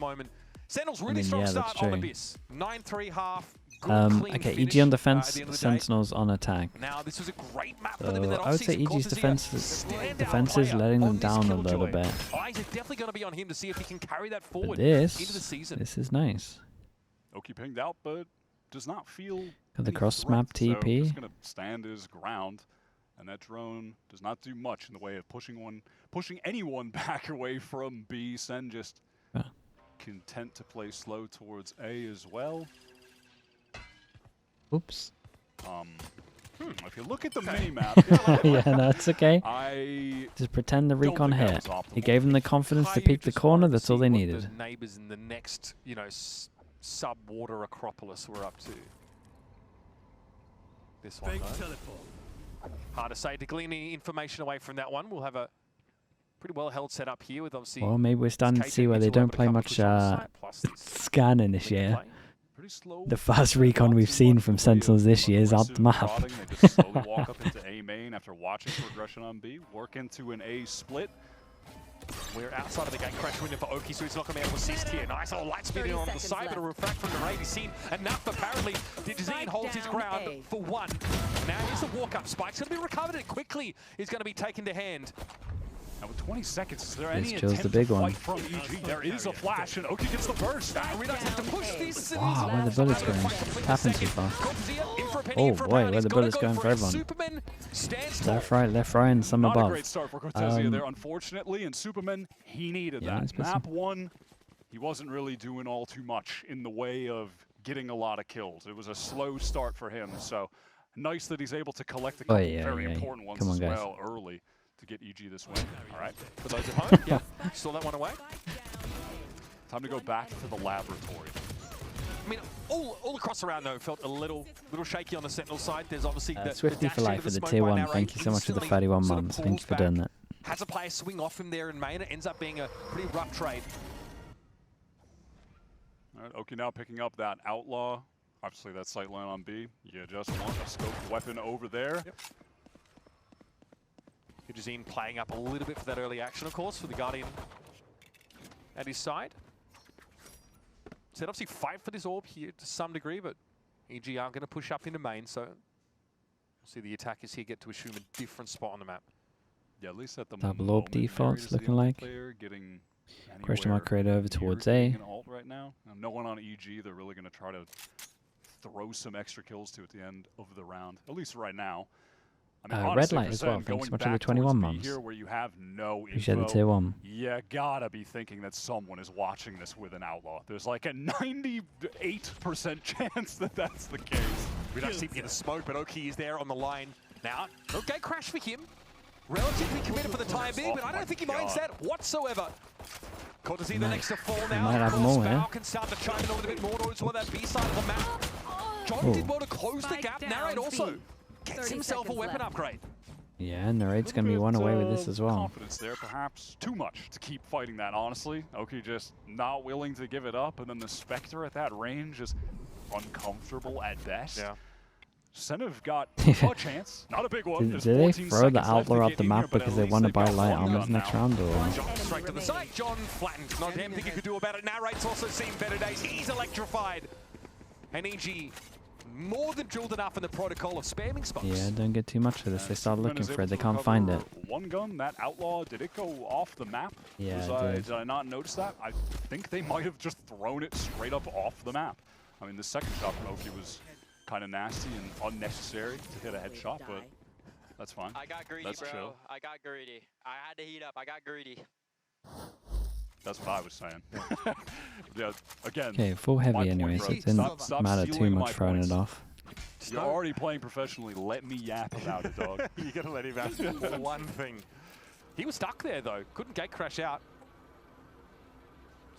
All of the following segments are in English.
moment. Sentinels really strong start on Abyss. 9-3 half. Okay, EG on defense, Sentinels on attack. Now this was a great map So for them in that I would say EG's defense is letting them down a little bit. Eyes are definitely going to be on him to see if he can carry that forward into the season. This is nice. Oki pinged out, but does not feel Got the cross map TP. So he's going to stand his ground, and that drone does not do much in the way of pushing anyone back away from B. Sen just content to play slow towards A as well. Oops. If you look at the mini-map... yeah, no, it's okay. Just pretend the recon hit. He gave them the confidence to peek the corner, that's all they needed. The neighbors in the next, you know, sub-water acropolis were up to. This one, though. Hard to say. To glean any information away from that one, we'll have a pretty well-held setup here with obviously... Well, maybe we're starting to see where they don't play much scanning this year. The fast recon we've seen from Sentinels this year is out the map. They just slowly walk up into A main after watching progression on B, work into an A split. We're outside of the gate crash window for Oki, so he's not going to be able to assist here. Nice little light speed in on the side, but a refract from the raid. He's seen enough, apparently. Digizine holds his ground for one. Now here's the walk-up. Spike's going to be recovered, and quickly is going to be taken to hand. Now with 20 seconds, is there any attempt the big to fight from EG? There is a flash, and Oki gets the burst. Redox has to push these. Wow, where the bullets going? Tapping too fast. Oh boy, where the bullets going for everyone. Left, right, and some above. Not a great start for Cortezia there, unfortunately, and Superman, he needed that. Map 1, he wasn't really doing all too much in the way of getting a lot of kills. It was a slow start for him, so nice that he's able to collect a couple very important ones as well early to get EG this win. All right. For those at home, yeah, saw that one away. Time to go back to the laboratory. I mean, all across around though felt a little shaky on the Sentinel side. There's obviously Swifty for life with the tier 1. Thank you so much for the 31 months. Thank you for doing that. Has a player swing off him there in main. It ends up being a pretty rough trade. All right, Oki now picking up that outlaw. Obviously that sight line on B. You just want a scoped weapon over there. Yep. Digizine playing up a little bit for that early action, of course, for the Guardian at his side. So obviously fight for this orb here to some degree, but EG aren't going to push up into main, so we'll see the attackers here get to assume a different spot on the map. Yeah, at least at the double orb defaults looking like. Question mark created over towards A. Right now. No one on EG. They're really going to try to throw some extra kills to at the end of the round, at least right now. I mean, red light as well. Thanks so much for the 21 months. Here where you have no Appreciate the tier 1. You gotta be thinking that someone is watching this with an outlaw. There's like a 98% chance that that's the case. We don't see him get a smoke, but Oki is there on the line now. Okay, crash for him. Relatively committed for the time being, but I don't think he minds that whatsoever. Cortezia the next to fall now. Might have more here. Can start to chime in a little bit more towards that B side of the map. John did well to close the gap. Narrate also gets himself a weapon upgrade. Yeah, and Narrate's going to be one away with this as well. Confidence there, perhaps too much to keep fighting that, honestly. Oki just not willing to give it up, and then the Spectre at that range is uncomfortable at best. Yeah. Sen have got a chance, not a big one. Did they throw the Outlaw off the map because they want to buy light armors next round? Or? John straight to the side. John flattened. Not a damn thing he could do about it. Narrate's also seen better days. He's electrified. And EG more than drilled enough in the protocol of spamming spots. Yeah, don't get too much for this. They start looking for it. They can't find it. One gun, that outlaw, did it go off the map? Yeah, did I not notice that? I think they might have just thrown it straight up off the map. I mean, the second shot from Oki was kind of nasty and unnecessary to hit a headshot, but that's fine. I got greedy, that's bro. Chill. I got greedy. I had to heat up. I got greedy. That's what I was saying. Yeah, again. Okay, full heavy anyway, so it didn't matter too much throwing it off. You're already playing professionally. Let me yap about it, dog. You gotta let him have one thing. He was stuck there though. Couldn't gate crash out.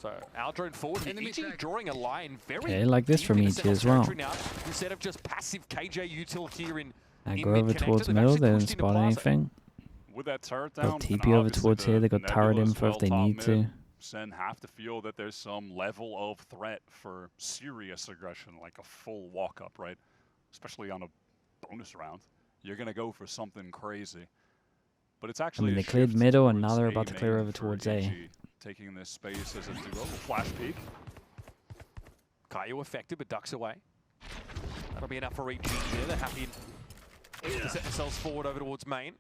So our drone forward. EG drawing a line very. Like this from EG as well. Now, instead of just passive KJ util here in. And go over towards middle. They didn't spot anything. With that turret down. Got TP over towards here. They got turret info if they need to. Sen have to feel that there's some level of threat for serious aggression, like a full walk-up, right? Especially on a bonus round. You're going to go for something crazy. But it's actually they cleared middle, and now they're about to clear over towards A. taking this space as a duo. Flash peek. Caillou affected, but ducks away. That'll be enough for EG here. They're happy to set themselves forward over towards main.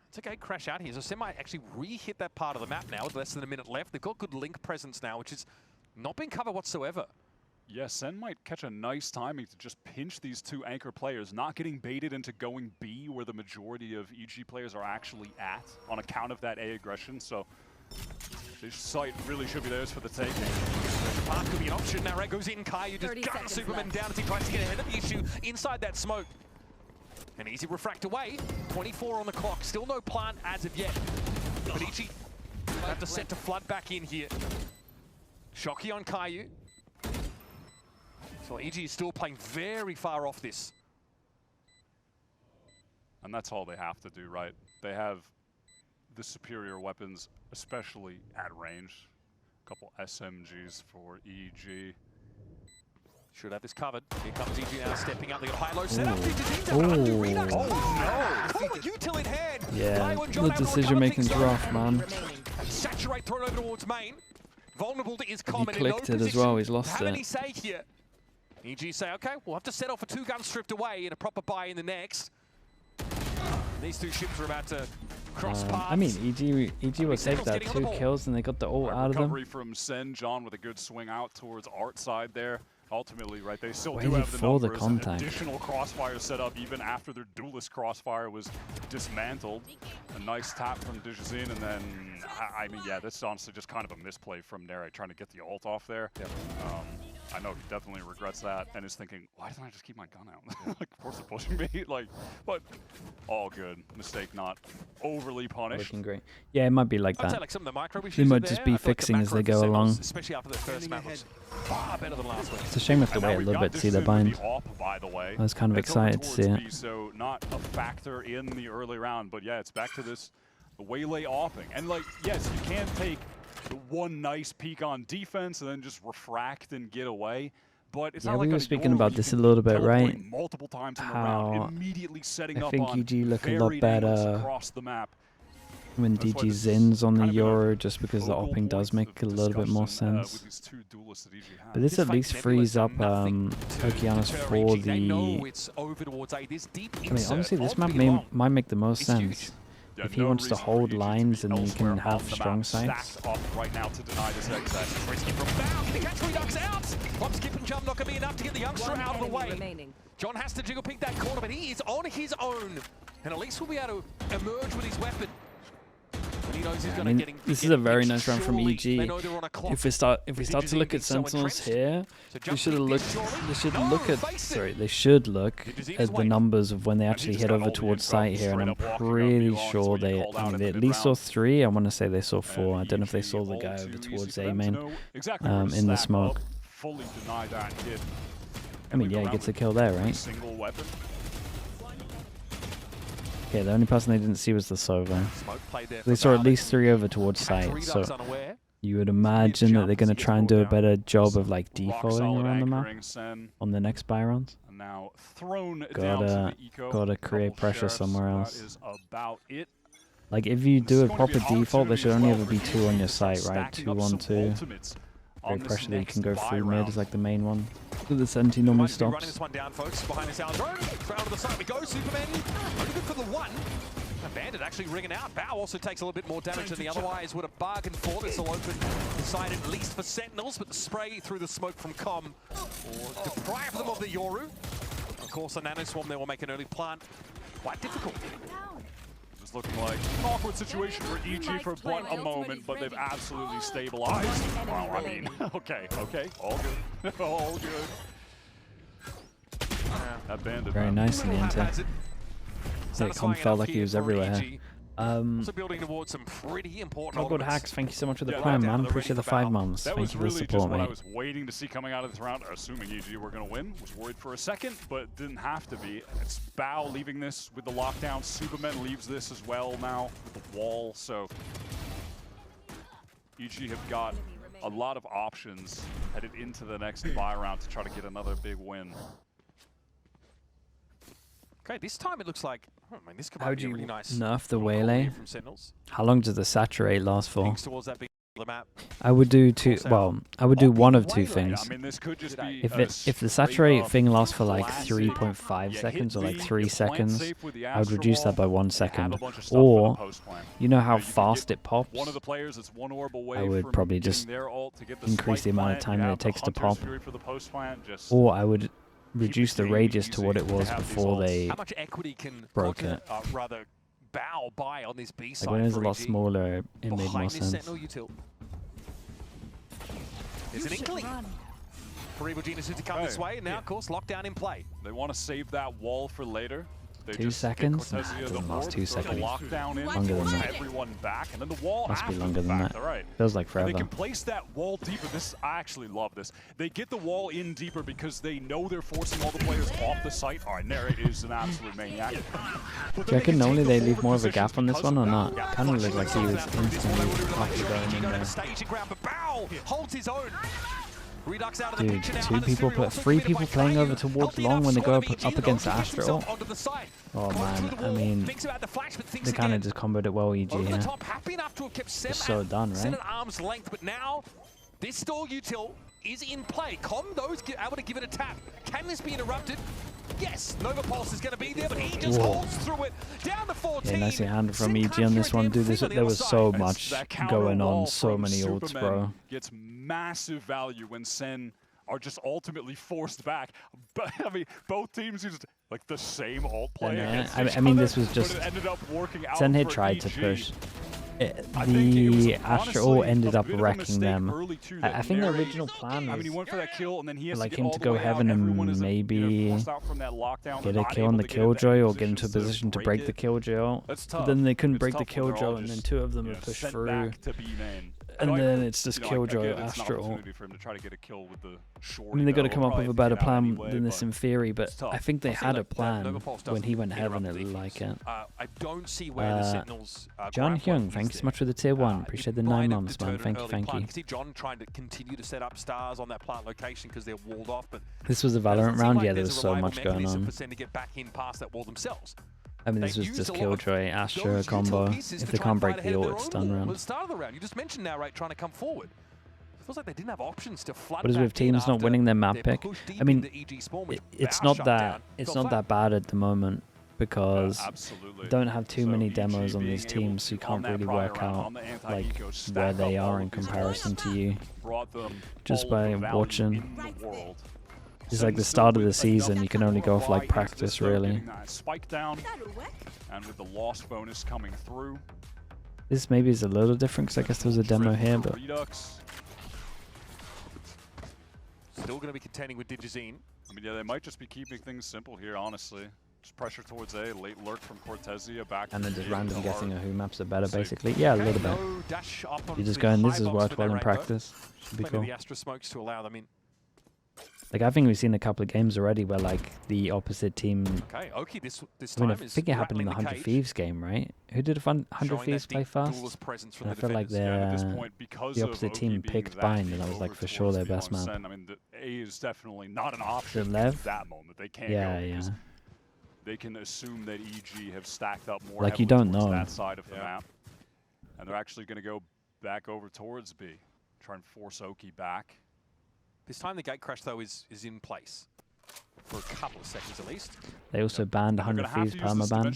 It's okay, crash out here. So SEN might actually re-hit that part of the map now with less than a minute left. They've got good link presence now, which has not been covered whatsoever. Yeah, SEN might catch a nice timing to just pinch these two anchor players, not getting baited into going B where the majority of EG players are actually at on account of that A aggression. So this site really should be theirs for the taking. The path could be an option. Now Red goes in. Caillou just guns Superman down as he tries to get ahead of the issue inside that smoke. An easy refract away. 24 on the clock. Still no plant as of yet. But EG have to set to flood back in here. Shocky on Caillou. So EG is still playing very far off this. And that's all they have to do, right? They have the superior weapons, especially at range. A couple SMGs for EG. Should have this covered. Here comes EG now stepping up. They got a high-low setup. Util in hand. Yeah, the decision-making's rough, man. Saturate thrown over towards main. Vulnerable to his comment. He clicked it as well. He's lost it. Any say here? EG say, okay, we'll have to settle for 2 guns stripped away and a proper buy in the next. These two ships are about to cross paths. I mean, EG was saved that 2 kills and they got the ult out of them. Recovery from SEN, John with a good swing out towards Art side there. Ultimately, right, they still Waited do have the for numbers. the contact. Additional crossfire set up even after their duelist crossfire was dismantled. A nice tap from Dijazine, and then, I mean, yeah, this is honestly just kind of a misplay from Nere trying to get the ult off there. Yep. I know he definitely regrets that and is thinking, why didn't I just keep my gun out? Like, of course they're pushing me. Like, but all good. Mistake not overly punished. Looking great. Yeah, it might be like I'd that. say like some of the micro issues They might just be fixing as they go along. Especially after the first map was far better than last week. It's a shame we have to wait a little bit to see their bind. By the way. I was kind of excited to see it. So not a factor in the early round, but yeah, it's back to this waylay offing. And like, yes, you can take the one nice peek on defense and then just refract and get away. But it's yeah, not we like were speaking about this a little bit, right? Multiple times in the How round, immediately setting I up think on EG look a lot better across the map. when DG Zins on the Euro, just because the opping does make a little bit more sense. But this at least frees up Okeanos for the... I mean, honestly, this map might make the most sense. If he wants to hold lines and he can have strong sights. Right now to deny this access. Risky from down. Can he catch 3 ducks out? One skip and jump not going to be enough to get the youngster out of the way. John has to jiggle pick that corner, but he is on his own. And at least we'll be able to emerge with his weapon. He knows he's going to get this is a very nice round from EG. If we start to look at Sentinels here, they should look at the numbers of when they actually hit over towarst site here, and I'm pretty sure they at least saw 3. I want to say they saw 4. I don't know if they saw the guy over towards A main in the smoke. I mean, yeah, he gets a kill there, right? Okay, the only person they didn't see was the Sova. They saw at least 3 over towards site, so you would imagine that they're going to try and do a better job of like defaulting around the map on the next buy rounds. Gotta create pressure somewhere else. Like if you do a proper default, there should only ever be 2 on your site, right? 2 on 2. Great pressure that you can go through mid is like the main one. The Senti normally stops. Running this one down, folks. Behind this out drone. Crowd to the side we go. Superman only good for the 1. A Bandit actually ringing out. Bow also takes a little bit more damage than the otherwise would have bargained for. This will open the side at least for Sentinels, but the spray through the smoke from Com will deprive them of the Yoru. Of course, the Nano Swarm there will make an early plant quite difficult. It's looking like an awkward situation for EG for a moment, but they've absolutely stabilized. Well, I mean, okay, all good, all good. That Bandit. Very nice in the enter. Com felt like he was everywhere. Also building towards some pretty important Good Hacks, thank you so much for the prime, man. Appreciate the 5 months. Thank you for the support, mate. I was waiting to see coming out of this round, assuming EG were going to win. Was worried for a second, but didn't have to be. It's Bao leaving this with the lockdown. Superman leaves this as well now with the wall. So EG have got a lot of options headed into the next buy round to try to get another big win. Okay, this time it looks like, I mean, this could How be a really nice nerf the waylay? From Sentinels. How long does the saturate last for? Towards that big the map. I would do two. Well, I would do one of two things. I mean, this could just be If the saturate thing lasts for like 3.5 seconds or like 3 seconds, I would reduce that by 1 second. Or, you know how fast it pops? I would probably just increase the amount of time that it takes to pop. Or I would reduce the radius to what it was before they broke it. Bow by on this B side. Like when it was a lot smaller, it made more sense. There's an inkling for Evil Geniuses to come this way, and now, of course, lockdown in play. They want to save that wall for later. They 2 seconds? Nah, it doesn't last 2 seconds. Longer than that. Everyone back, and then the wall must be longer than that. Right. Feels like forever. And they can place that wall deeper. I actually love this. They get the wall in deeper because they know they're forcing all the players off the site. All right, and there it is, an absolute maniac. Do you reckon normally they leave more of a gap on this one or not? Kind of looked like he was instantly after going in there. Holds his own. Dude, 3 people playing over towards long when they go up against Astro. Oh man, I mean, they kind of just comboed it well, EG here. It's so done, right? At arm's length, but now this stall util is in play. Combo's able to give it a tap. Can this be interrupted? Yes, Nova Pulse is going to be there, but he just holds through it. Down to 14. Yeah, nicely handled from EG on this one. Dude, there was so much going on, so many ults, bro. Gets massive value when SEN are just ultimately forced back. But I mean, both teams used like the same ult play. Yeah, I mean, this was just SEN had tried to push. The Astro ended up wrecking them. I think the original plan was like him to go heaven and maybe get a kill on the Killjoy or get into a position to break the Killjoy. But then they couldn't break the Killjoy, and then 2 of them would push through. And then it's just Killjoy Astro. I mean, they got to come up with a better plan than this in theory, but I think they had a plan when he went heaven and like it. I don't see where the Sentinels. John Hyung, thanks so much for the tier 1. Appreciate the 9 months, man. Thank you, thank you. I see John trying to continue to set up stars on that plant location because they're walled off. But this was a Valorant round. Yeah, there was so much going on. To get back in past that wall themselves. I mean, this was just Killjoy, Astro combo. If they can't break the ult, it's done round. At the start of the round, you just mentioned now, right, trying to come forward. It feels like they didn't have options to flood. What is with teams not winning their map pick? I mean, it's not that bad at the moment because you don't have too many demos on these teams, so you can't really work out like where they are in comparison to you just by watching. It's like the start of the season, you can only go off like practice, really. Spike down, and with the loss bonus coming through. This maybe is a little different because I guess there was a demo here, but still going to be contending with Digizine. I mean, yeah, they might just be keeping things simple here, honestly. Just pressure towards A, late lurk from Cortezia back. And then just random guessing who maps are better, basically. Yeah, a little bit. You're just going, this has worked well in practice. Should be cool. The Astra smokes to allow them in. Like, I think we've seen a couple of games already where, like, the opposite team... Okay, Oki this I mean, I think it happened in the 100 Thieves game, right? Who did 100 Thieves play fast? And I felt like the opposite team picked Bind, and I was like, for sure, their best map. I mean, the A is definitely not an option at that moment. They can't go. They can assume that EG have stacked up more like, you don't know that side of the map. And they're actually going to go back over towards B. Try and force Oki back. This time the gate crash, though, is in place for a couple of seconds at least. They also banned 100 Thieves permaban.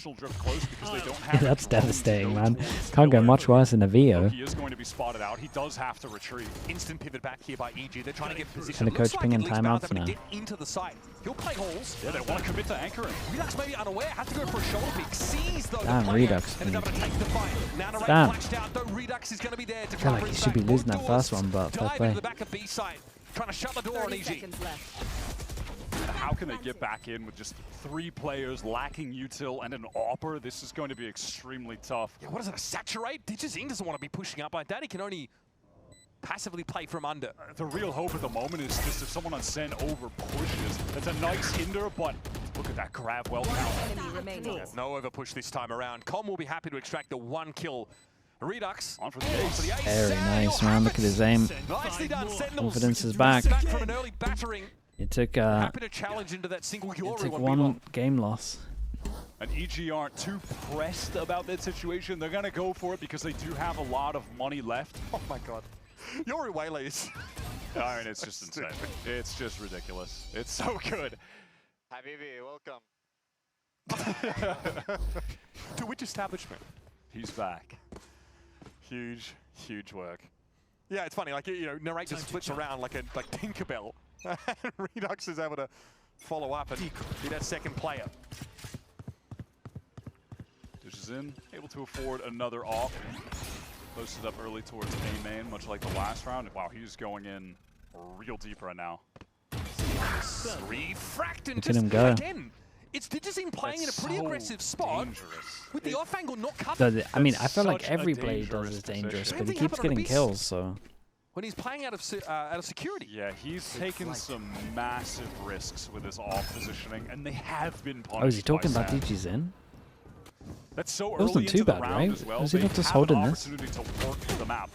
That's devastating, man. Can't go much worse in a VO. He is going to be spotted out. He does have to retreat. Instant pivot back here by EG. They're trying to get position. And the coach pinging timeouts now. Into the site. He'll play holes. Yeah, they want to commit to anchoring. Redux may be unaware. Has to go for a shoulder pick. Sees though. Damn, Redux. Damn. Redux is going to be there to I feel like he should be losing that first one, but fair play. Trying to shut the door on EG. How can they get back in with just 3 players lacking util and an AWPer? This is going to be extremely tough. Yeah, what is it, a saturate? Digizine doesn't want to be pushing up like that. He can only passively play from under. The real hope at the moment is just if someone on SEN over pushes. That's a nice hinder, but look at that grab well count. No over push this time around. Com will be happy to extract the 1 kill. Redux on for the ace. Very nice, man. Look at his aim. Confidence is back. It took 1 game loss. And EG aren't too pressed about that situation. They're going to go for it because they do have a lot of money left. Oh my god. Your Waylays. I mean, it's just insane. It's just ridiculous. It's so good. Habibi, welcome. To which establishment? He's back. Huge, huge work. Yeah, it's funny. Like, you know, Narrate just flips around like Tinkerbell. Redux is able to follow up and be that second player. Dishes in, able to afford another off. Posted up early towards A main, much like the last round. Wow, he's going in real deep right now. Refract and look at him go. Again, it's Digizine playing in a pretty aggressive spot. With the off angle not covered. So I mean, I feel like every play he does is dangerous, but he keeps getting kills, so... When he's playing out of security. Yeah, he's taken some massive risks with his off positioning, and they have been punished. Oh, is he talking by about DGZin? That's so That wasn't early too into bad, the round right? as well. Was he They not just have holding an this? opportunity to work the map.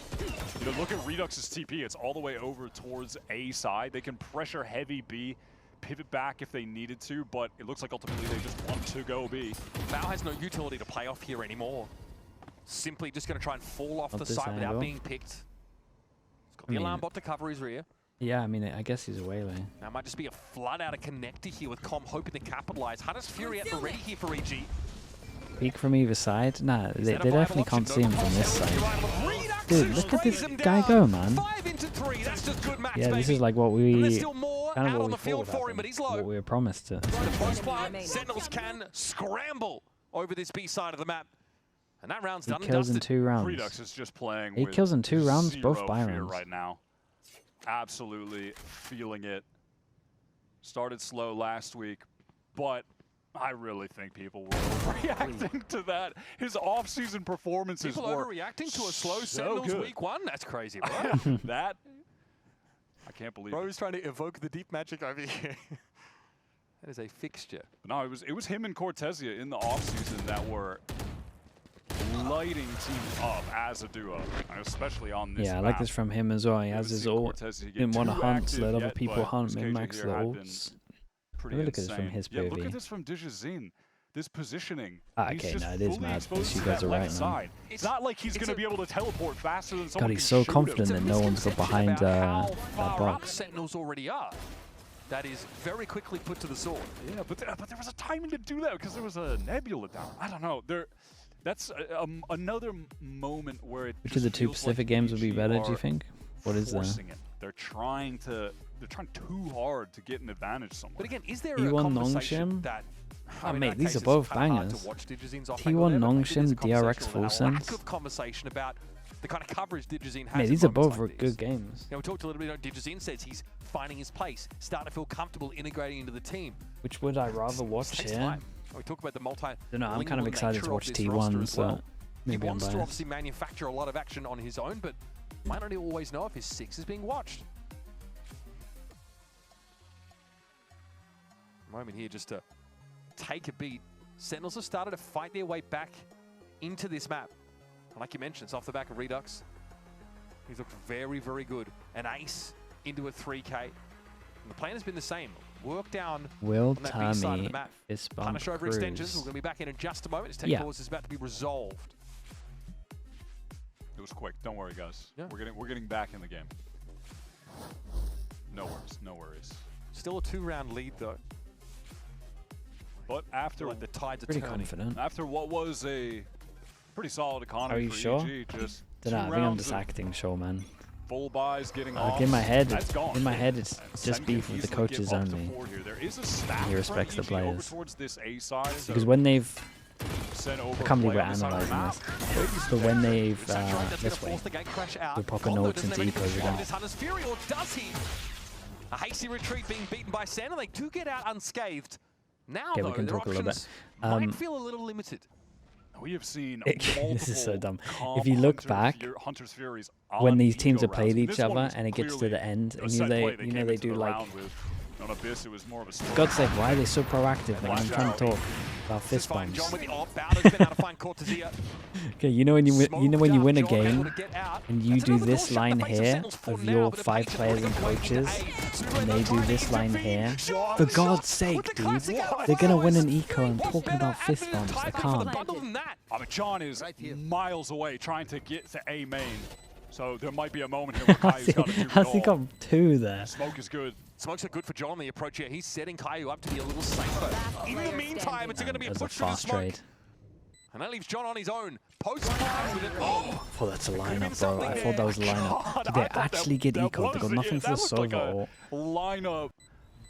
You know, look at Redux's TP. It's all the way over towards A side. They can pressure heavy B, pivot back if they needed to, but it looks like ultimately they just want to go B. Val has no utility to play off here anymore. Simply just going to try and fall off Not the this side without angle. being picked. He's got the alarm bot to cover his rear. Yeah, I mean, I guess he's a Waylay. Now might just be a flood out of connector here with Com hoping to capitalize. Hunter's Fury at the ready here for EG. Peek from either side? Nah, they definitely can't see him from this side. Dude, look at this guy go, man. 5 into 3. That's just good match, Yeah, this baby. is like what we... And there's still more kind of out what on we the field thought for would him, but happen, he's low. what we were promised to. First play, Sentinels can scramble over this B side of the map. And that round's done and kills in dusted. 2 rounds. Redux is just playing 8 with kills in 2 rounds, zero both buy fear rounds. right now. Absolutely feeling it. Started slow last week, but I really think people were overreacting to that. His off-season performances People were overreacting to a slow so Sentinels good. week 1? That's crazy, right? That, I can't believe Bro's trying to evoke the deep magic over here. That is a fixture. But no, it was him and Cortesia in the offseason that were lighting teams up as a duo, especially on this Yeah, I map. like this from him as well. He has his ult. Cortesia get Didn't want to too hunt, so let active other yet, people but hunt, this min-max KJ the here had been ults. pretty Look at this from insane. his Yeah, look POV. at this from Digizine. This positioning. Ah, He's okay, just no, it is fully mad. exposed You to guys that are right, left man. side. It's not like he's going to be able to teleport faster than someone God, he's can so shoot him. confident It's a that no one's got misconception behind about how that far up box. Sentinels already are. That is very quickly put to the sword. Yeah, but there was a timing to do that because there was a nebula down. I don't know. That's another moment where it Which of the 2 feels Pacific like games would be EG better, do are you think? What is there? forcing it. They're trying too hard to get an advantage somewhere. But again, is there a T1 conversation Nongshim? that... Oh, I mean, mate, in that these case, are it's both kinda hard bangers. to watch Digizine's off T1 angle there, but maybe Nongshim, there's a DRX conversation full or a lack sense. of conversation about the kind of coverage Digizine has. Mate, at these are moments both like good this. games. Yeah, we talked a little bit about Digizine says he's finding his place, starting to feel comfortable integrating into the team. Which would I rather watch Takes here? time. We talk about the multi. Don't know, I'm kind of lingual excited nature to of watch this roster T1, as so well. maybe He I'm wants to biased. obviously manufacture a lot of action on his own, but might not always know if his 6 is being watched. Moment here just to take a beat. Sentinels have started to fight their way back into this map. And like you mentioned, it's off the back of Redux. He's looked very, very good. An ace into a 3K. And the plan has been the same. Work down Will on that B side of Tommy the map. fist bump Punish over extensions. We're Cruz? going to be back in just a moment. His tech Yeah. pause is about to be resolved. It was quick. Don't worry, guys. Yeah. We're getting back in the game. No worries. No worries. Still a 2-round lead though. But after Like the tides are Pretty turning. confident. after what was a pretty solid economy Are you for sure? EG, just Don't know, I 2 think I'm rounds just of acting show, man. full buys getting Like off. in my head, That's gone. in my head, it's And just Sen beef can with the easily coaches get up to only. 4 here. There is a stack He respects the from EG over players. towards this A side. Because when they've, Sen I over can't believe we're play on the side of the analysing map. this, but when they've, That's going this to way, force the gate crash out. the proper Combo notes doesn't and have anything decos to do again. with this Hunter's Fury, or does he? A hasty retreat being beaten by Sen, and they do get out unscathed. Now, Okay, though, we can their talk a little bit. options might feel a little limited. We have seen This is so multiple dumb. calm If you look back, Hunter's Furies when on these teams Ego have played rounds. each This one other was and it gets to clearly the end, a and set play you know came they into do the like, round with. On Abyss, it was more of a for God's sake, why are they so proactive, man? I'm trying to talk. About fist bumps. John with the off. Bowder's been able to find Cortezia. Okay, you know when you win a game and you do this line here of your 5 players and coaches, and they do this line here. For God's sake, dude, they're gonna win an eco and talking about fist bumps. I can't. I mean, John is miles away trying to get to A main. So there might be a moment here where Kai's got to do it How's he all. got 2 there? Smoke is good. Smokes are good for John on the approach here. He's setting Caillou up to be a little safer. In the meantime, it's going to be a push through the smoke. Trade. And that leaves John on his own. Post-time with it. Oh, I thought that's a lineup, bro. I thought that was a lineup. Did they actually get eco? They got nothing for the Sova. Lineup.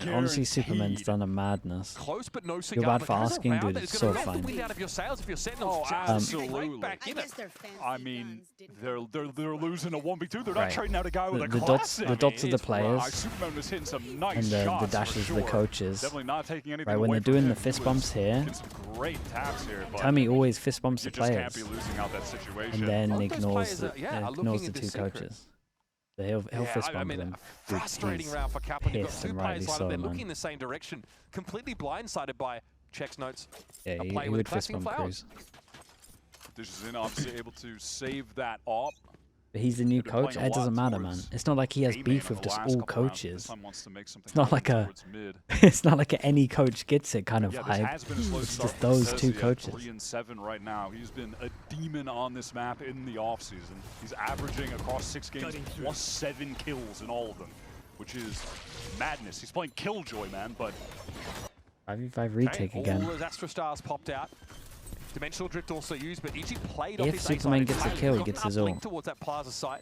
Honestly, Superman's done a madness. Close, but no Feel bad for asking, dude. It's so fine. Out of your sails if you're Sentinels. Absolutely. Back in it. I mean, they're losing a 1v2. They're not trading out a guy with a classic. The dots are the players. Superman was hitting some nice and shots, the dashes are the coaches. Definitely not taking anything right, when they're doing the fist bumps here, Tommy always fist bumps the players. And then ignores the 2 coaches. So he'll fist bump them. Frustrating round for Kaplan. You've got 2 players lined up. They're man. looking in the same direction. Completely blindsided by Check's notes. Yeah, he would fist bump Cruz. This is obviously able to save that op. But he's the new coach. It doesn't matter, man. It's not like he has beef with just all coaches. It's not like it's not like any coach gets it kind of hype. It's just those 2 coaches. 3-7 right now. He's been a demon on this map in the offseason. He's averaging across 6 games plus 7 kills in all of them, which is madness. He's playing Killjoy, man, but 5v5 retake again. All those Astra Stars popped out. Dimensional Drift also used, but EG played if Superman gets a kill, he gets his ult. Towards that plaza site.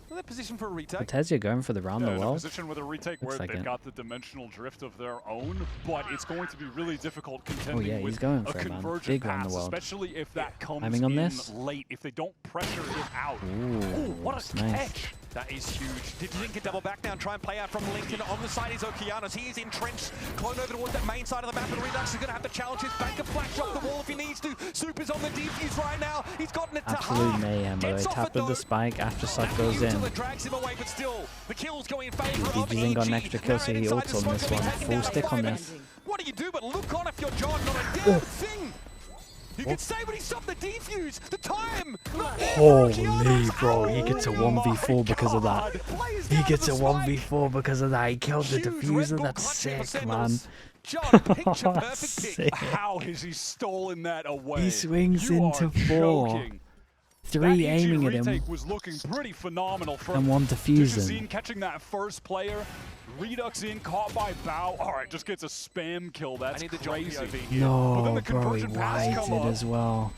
They're position for a retake. Cortezia going for the round the wall. Position with a retake where they've got the dimensional drift of their own, but it's going to be be really difficult contending with going for a it, man. convergent Big pass, round the world. especially if that comes Timing on in this? late. If they don't pressure it out. Ooh, what a nice. catch! That is huge. Did Lincoln double back now and try and play out from Lincoln? On the side is Okeanos. He is entrenched. Clone over towards that main side of the map, and Redux is going to have to challenge his bank of flash off the wall if he needs to. Super's on the defuse right now. He's gotten it to Absolute half. mayhem, by the way. Tap with the spike after Sub goes in. It drags him away, but still, the kills go in favor of DG's got an extra kill, so he ults on this one. Full stick on this. What do you do but look on if you're John? Not a damn thing. You can say when he stopped the defuse, the time! Holy bro, he gets a 1v4 because of that. He gets a 1v4 because of that. He killed the diffuser, that's sick, man. John, picture perfect pick. How has he stolen that away? He swings into 4. 3 aiming at him. Was looking pretty phenomenal from and 1 diffusing. Catching that first player. Redux in, caught by Bao. Alright, just gets a spam kill. That's crazy. No, bro, he wides it as well.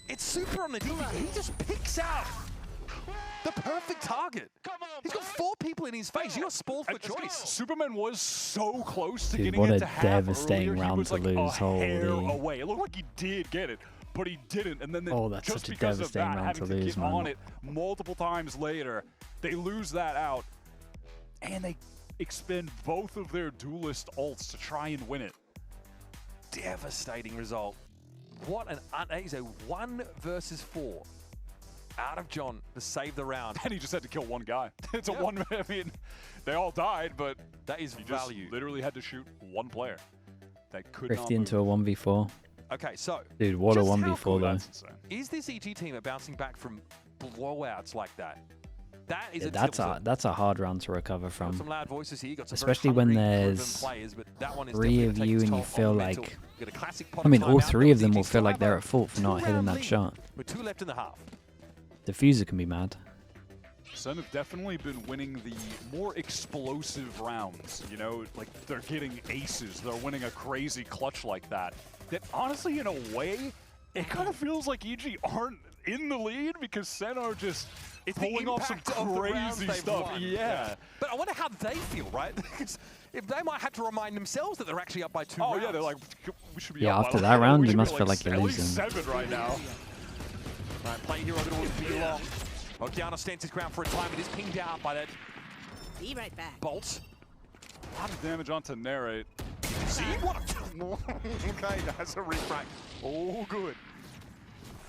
It's super on the DV. He just picks out the perfect target. He's got 4 people in his face. You're spoiled for choice. Superman was so close to getting what it a to half devastating earlier. round to lose. Hair away. It looked like he did get it, but he didn't. And then that's just such a because devastating of that, round to having lose, get on it multiple times later, they lose that out, and they expend both of their duelist ults to try and win it. Devastating result. What an that is a 1 versus 4 out of John to save the round. And he just had to kill 1 guy. It's a 1. I mean, they all died, but that is value. Just literally had to shoot 1 player. That could 50 into a 1v4. Okay, so dude, what a 1v4 though. Is this EG team bouncing back from blowouts like that? That is that's a hard round to recover from. Got some loud voices here. Got some especially when there's players, but that one is 3 of you and you feel like, I mean, all 3 of them will feel like they're at fault for not hitting that shot. With 2 left in the half. Diffuser can be mad. SEN have definitely been winning the more explosive rounds, you know, like they're getting aces, they're winning a crazy clutch like that. That honestly, in a way, it kind of feels like EG aren't in the lead because SEN are just pulling off some crazy stuff. Yeah. But I wonder how they feel, right? Because if they might have to remind themselves that they're actually up by 2 rounds. Oh yeah, they're like, we should be up by after that round, you must feel like you're losing. At least 7 right now. Right, play hero going to be long. Okeanos stands his ground for a time, but is pinged out by that. Be right back. Bolt. A lot of damage onto Narrate. See what? Okay, that's a refract. Oh, good.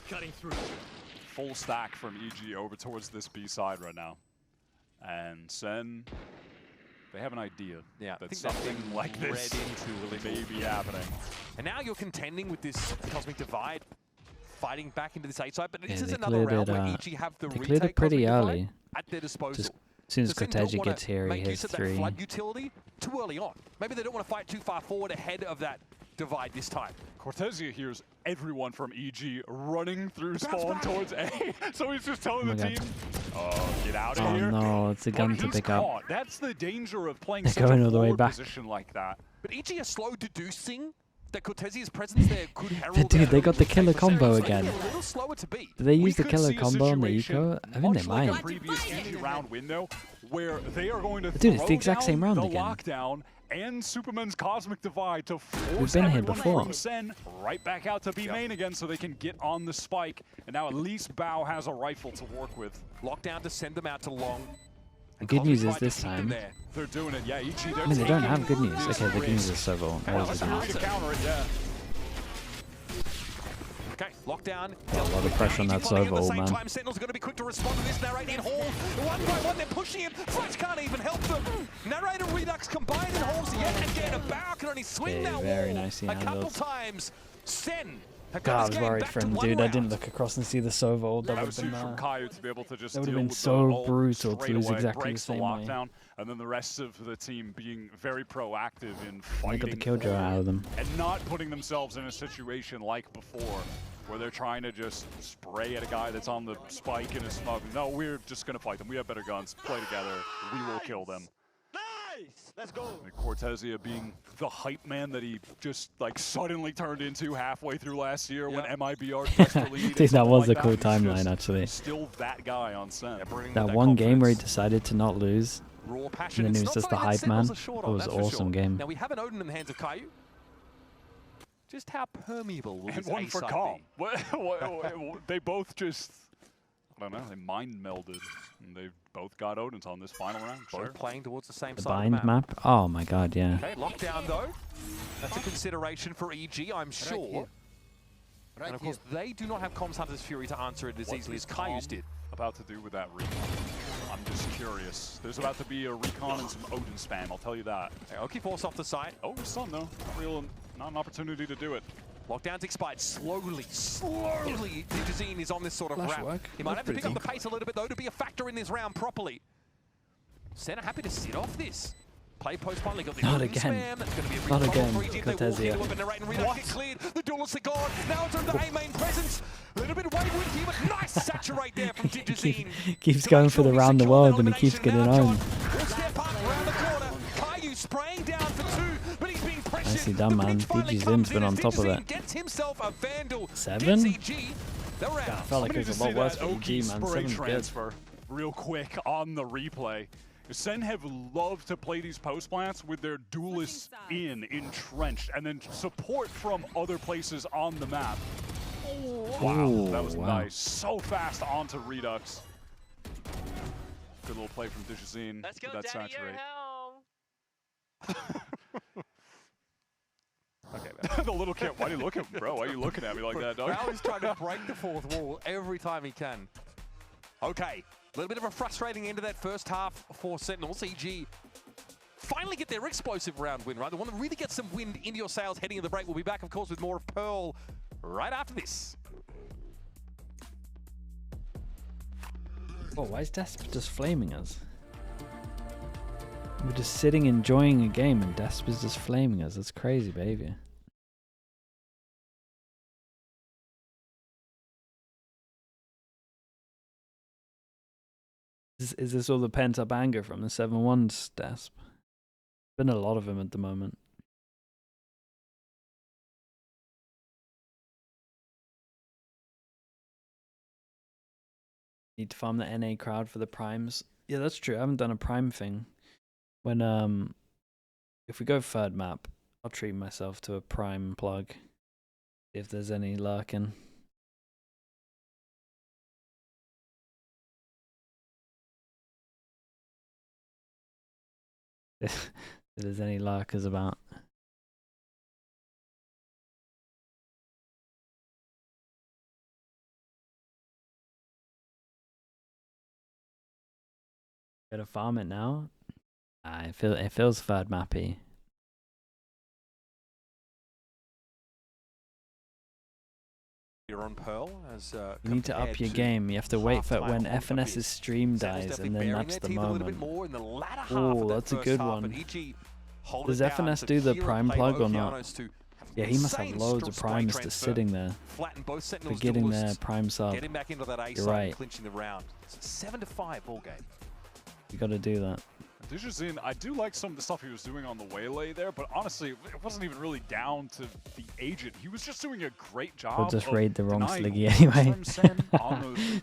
Cutting through. Full stack from EG over towards this B side right now. And SEN They have an idea that something something like this may be happening. And now you're contending with this Cosmic Divide, fighting back into this A side, but this is they another round cleared where it, EG have the they cleared retake it pretty Cosmic early. Divide at their disposal. Just as soon as SEN don't Cortezi wanna gets here, he make hits use of that 3. flood utility too early on. Maybe they don't want to fight too far forward ahead of that divide this time. Cortezi hears everyone from EG running through spawn towards A, so he's just telling the team, get out of here. Oh no, it's a gun to pick up. That's the danger of playing They're such going a all the way forward back. position like that. But EG are slow deducing that Cortezi's presence there could herald. Dude, they got the killer combo It's again. a little slower to beat. Do they use the could killer see a combo on the situation eco? I think they much like might. a previous round window where they are going to Dude, it's throw the exact same down round the again. lockdown and Superman's Cosmic Divide to force been here everyone before. from SEN right back out to B main again so they can get on the spike. And now at least Bao has a rifle to work with. Lockdown to send them out to long. The good news is this time. They're doing it, yeah. EG, I mean, they don't have good news. Okay, the good news is several. Well, There's that's the a good news. good counter it, yeah. Okay, lockdown. A lot of pressure on that server, old man. Sentinels are going to be quick to respond to this. Narrator in Hall. One by one, they're pushing him. Flash can't even help them. Narrator Redux combined in Halls yet again. A Bao can only swing that very wall nicely a couple handled. times. Sen. God, I was worried for him, dude. I didn't look across and see the server ult. That That would was have huge been from Caillou to be able to just that would have deal been with so the ult brutal to straight lose away, exactly the breaks same way. lockdown, and then the rest of the team being very proactive in They fighting got the killjoy out of them. and not putting themselves in a situation like before where they're trying to just spray at a guy that's on the spike in a smoke. No, we're just going to fight them. We have better guns. Play together. We will kill them. Nice! Let's go! And Cortezia being the hype man that he just like suddenly turned into halfway through last year when MIBR desperately needed Dude, that someone was like a cool He's timeline, just actually. Still that guy on SEN. That one game where he decided to not lose, Raw passion. and then he It's was not just the something that hype man. Sentinels are short That on, was that's an for awesome sure. game. Now we have an Odin in the hands of Caillou. Just how permeable will And this one A for side Calm. be? They both just, I don't know, they mind melded. And they both got Odins on this final round. Both Sure. playing towards the same The side of the bind map. map? Oh my god, yeah. Okay, lockdown though. That's a consideration for EG, I'm sure. And of course, they do not have Comms Hunter's Fury to answer it as easily as Caillou's did. About to do with that recon? I'm just curious. There's about to be a recon and some Odin spam, I'll tell you that. Okay, Oki force off the side. Oh, Sun though. Not an opportunity to do it. Lockdown's expired slowly. Digizine is on this sort of Flash wrap. work. He might have to pick up the Pretty. pace a little bit though to be a factor in this round properly. Sen are happy to sit off this. Play post finally got the Not Odin again. spam. That's going to be a Not real again, problem for EG. They walk Cortezia. into it, but Narrate and Redux get cleared. The duelists are gone. Now it's under the A main presence. A little bit wayward here, but nice saturate there from Digizine. Keeps To going make for sure the we round the secure world that and he keeps elimination. getting Now owned. John will step up around the corner. Caillou spraying down for 2, but he's being pressured. Nicely done, The man. pinch finally Digizine's comes been in on as top of Digizine it. Gets himself a Vandal. 7? Gets EG the round. I felt like it was a lot worse for Oki EG, man. spray 7's good. transfer real quick on the replay. SEN have loved to play these post plants with their duelists entrenched, and then support from other places on the map. Wow, Ooh, that was wow. nice. So fast onto Redux. Good little play from Digizine. Let's go, with that Daddy, you're saturate. home! Okay, The little kid, why are you looking, bro? Why are you looking at me like that, dog? Bao is trying to break the fourth wall every time he can. Okay, a little bit of a frustrating end of that first half for Sentinels. EG finally get their explosive round win, right? They want to really get some wind into your sails heading into the break. We'll be back, of course, with more of Pearl right after this. Oh, why is Desp just flaming us? We're just sitting enjoying a game and Desp is just flaming us. That's crazy behavior. Is this all the pent up anger from the 7-1s, Desp? Been a lot of them at the moment. Need to farm the NA crowd for the primes. Yeah, that's true. I haven't done a prime thing. When if we go third map, I'll treat myself to a prime plug. See if there's any lurking. If there's any lurkers about. Better farm it now. It feels third mappy. You're on Pearl as You need to up your game. You have to wait for when FNS's stream dies, and then that's the moment. Oh, that's a good one. Does FNS do the prime plug or not? Yeah, he must have loads of primes just sitting there. For getting their prime sub. You're right. Clinching the round. It's a 7-5 ball game. You got to do that. Dijazin, I do like some of the stuff he was doing on the waylay there, but honestly, it wasn't even really down to the agent. He was just doing a great job. We'll just raid the wrong Sliggy anyway.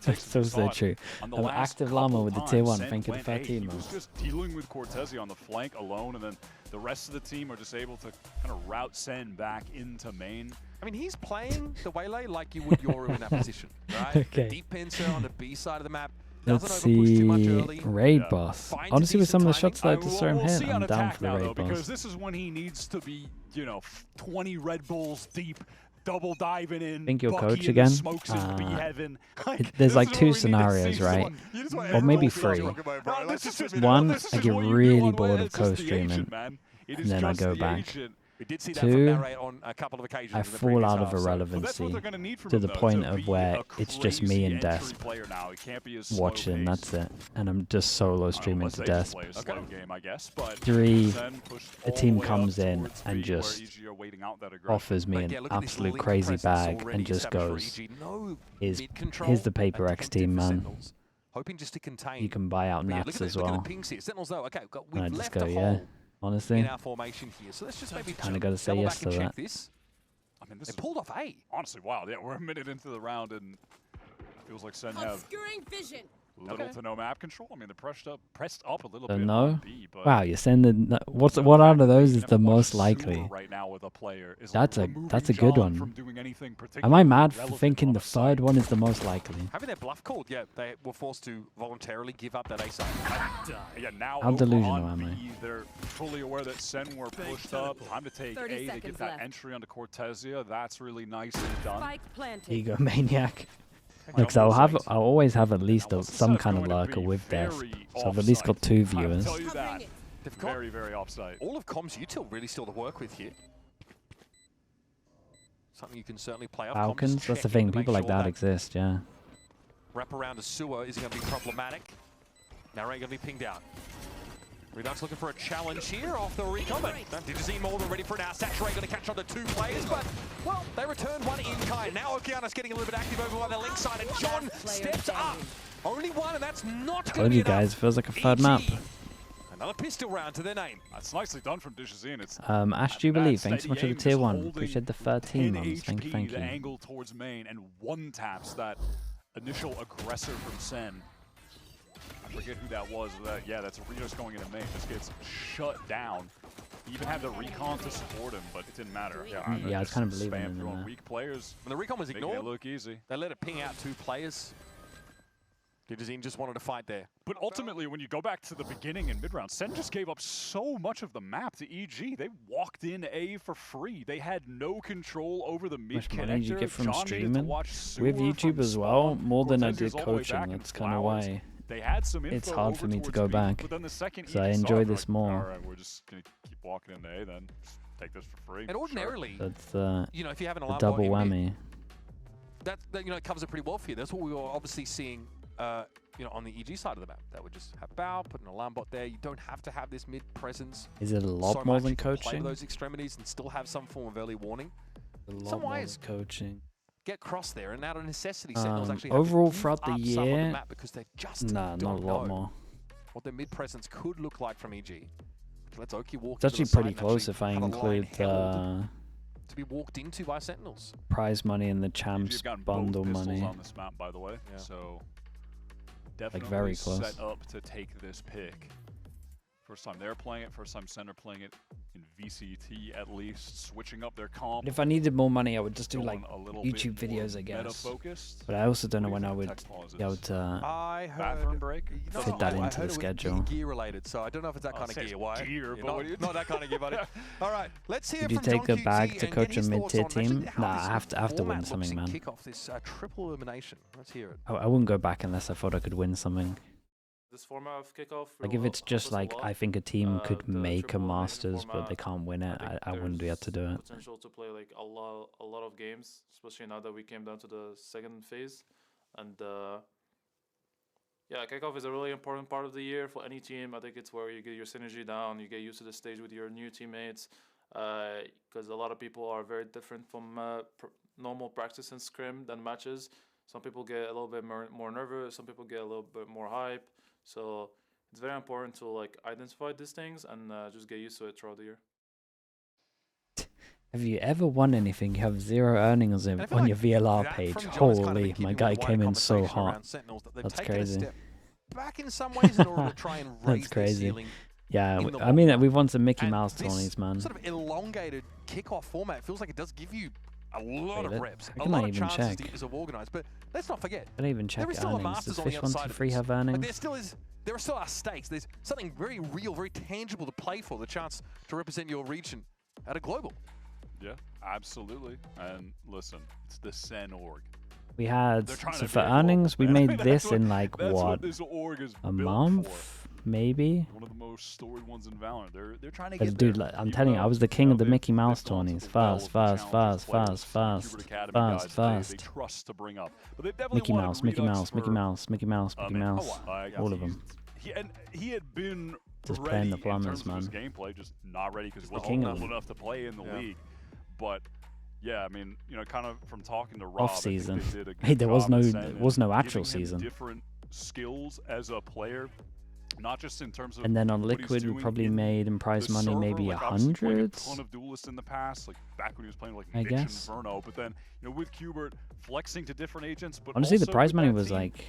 That's so true. I'm active llama with the tier 1. Thank you for 13, man. He was just dealing with Cortezi on the flank alone, and then the rest of the team are just able to kind of route Sen back into main. I mean, he's playing the waylay like you would Yoru in that position, right? Okay. Deep pincer on the B side of the map. Let's see, raid boss. Honestly, with some of the shots that I just saw him hit, I'm down for the raid boss. Because this is when he needs to be, 20 Red Bulls deep, double diving in. I think you'll coach again. There's like 2 scenarios, right? Or maybe 3. One, I get really bored of co-streaming, and then I go back. We did see that 2, on a couple of occasions I fall out of irrelevancy to the point of where it's just me and Death watching, that's it. And I'm just solo streaming to Death. 3, a team comes in and just offers me an absolute crazy bag and just goes, here's the Paper X team, man. Hoping just to contain. You can buy out Nats as well. And I just go, yeah. Honestly, in our formation here. So let's just maybe kind of got to say yes to that. This. I mean, this they pulled off A. Honestly, wow. Yeah, we're a minute into the round, and it feels like Sen have little to no map control. I mean, they're pressed up a little bit. No. B, but wow, you're saying that. What out of those is the most likely? Right now with a player is that's a good one. Am I mad for thinking the third one is the most likely? Having their bluff called, yeah, they were forced to voluntarily give up that A side. Yeah, now how delusional am I? They're fully aware that Sen were pushed up. Time to take A to get that entry onto Cortezia. That's really nicely done. Egomaniac. Like, so I'll always have at least some kind of lurker with Death. So I've at least got 2 viewers. They've got very offside. All of Comms Util really still to work with here. Something you can certainly play off. Falcons, that's the thing. People like that exist, yeah. Wrap around a sewer is going to be problematic. Now Ray going to be pinged out. Redux looking for a challenge here off the recon, but Dijazin more than ready for it now. Saturate going to catch on to 2 players, but, well, they returned 1 in kind. Now Okeana's getting a little bit active over on the link side, and John steps up. Only 1, and that's not going to be told you guys, feels like a third map. Another pistol round to their name. That's nicely done from Dijazin. Ash Jubilee, thanks so much for the tier 1. Appreciate the 13 months. Thank you. The angle towards main and one taps that initial aggressor from Sen. I forget who that was. Yeah, that's Rios going into main. This gets shut down. He even had the recon to support him, but it didn't matter. Yeah, I was kind of believing in that. Weak players. When the recon was ignored, it look easy. They let it ping out 2 players. Dijazin just wanted to fight there. But ultimately, when you go back to the beginning in mid-round, Sen just gave up so much of the map to EG. They walked in A for free. They had no control over the mid connector. How much money did you get from streaming? With YouTube as well, more than I did coaching. That's kind of why it's hard for me to go back. So I enjoy this more. All right, we're just going to keep walking into A then. Just take this for free. And ordinarily, that's if you have an alarm double whammy. That covers it pretty well for you. That's what we were obviously seeing on the EG side of the map. That would just have bow, put an alarm bot there. You don't have to have this mid presence. Is it a lot more than coaching? Play those extremities and still have some form of early warning. A lot more than coaching. Get cross there, and out of necessity, Sentinels actually overall throughout the year, the map because they just not a lot more. What their mid presence could look like from EG. Let's Oki walk. It's actually pretty close if I include to be walked into by Sentinels. Prize money and the champs bundle money. On this map, by the way, so definitely like very close. Set up to take this pick. First time they're playing it, first time Center playing it in VCT at least, switching up their comp. If I needed more money, I would just do like YouTube videos, I guess. But I also don't know when I would be able to fit that into the schedule. Gear related, so I don't know if it's that kind of gear. Why? Not that kind of gear, buddy. All right, let's hear from John. Did you take the bag to coach a mid-tier team? Nah, I have to win something, man. Kick off this triple elimination. Let's hear it. I wouldn't go back unless I thought I could win something. this format of Kickoff. Like if it's just like I think a team could make a Masters but they can't win it, I wouldn't be able to do it. Potential to play like a lot of games, especially now that we came down to the second phase, and yeah, Kickoff is a really important part of the year for any team. I think it's where you get your synergy down, you get used to the stage with your new teammates, because a lot of people are very different from normal practice and scrim than matches. Some people get a little bit more nervous, some people get a little bit more hype. So it's very important to like identify these things and just get used to it throughout the year. Have you ever won anything? You have 0 earnings on your VLR page. Holy, my guy came in so hot. That's crazy. Back in some ways in order to try and raise That's crazy. ceiling. Yeah, I mean, we've won some Mickey Mouse tourneys, man. Sort of elongated Kickoff format feels like it does give you a lot of reps, I a lot of even chances check. to get yourself organized. But let's not forget, I don't even check there is still a earnings. Masters Does on the Fish outside 123 of have this. earnings? Like there still are stakes. There's something very real, very tangible to play for. The chance to represent your region at a global. Yeah, absolutely. And listen, it's the SEN org. We had, so for earnings, we made this in like, what, a month? Maybe? One of the most storied ones in Valorant. They're trying to get dude, like, I'm telling you, I was the king of the Mickey Mouse tourneys. Fast. Mickey Mouse. All of them. He had been just ready playing the in plumbers, terms man. of his gameplay, just not ready because he king wasn't old enough to play in the league. But yeah, I mean, you know, kind of from talking to Rob, Off season. Hey, there was no actual season. Different skills as a player, not just in terms of. And then on Liquid, we probably made in prize money maybe like 100. A ton of duelists in the past, like back when he was playing like I Mitch guess. and Verno. But then, you know, with Qbert flexing to different agents, but honestly, the also prize with money that was team, like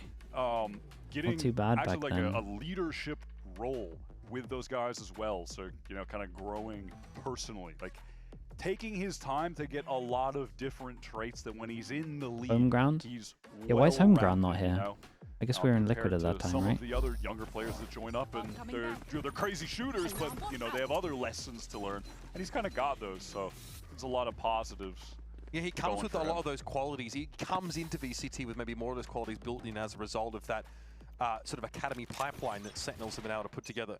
getting not too bad actually back like then. a leadership role with those guys as well. So, you know, kind of growing personally, like taking his time to get a lot of different traits that when he's in the league, Home ground? he's Yeah, why is home well-rounded, ground not here? you know? I guess we were in Liquid at that Some time, right? of the other younger players that join up, and they're crazy shooters, but you know they have other lessons to learn, and he's kind of got those. So there's a lot of positives. Yeah, he comes with a lot of those qualities. He comes into VCT with maybe more of those qualities built in as a result of that sort of academy pipeline that Sentinels have been able to put together.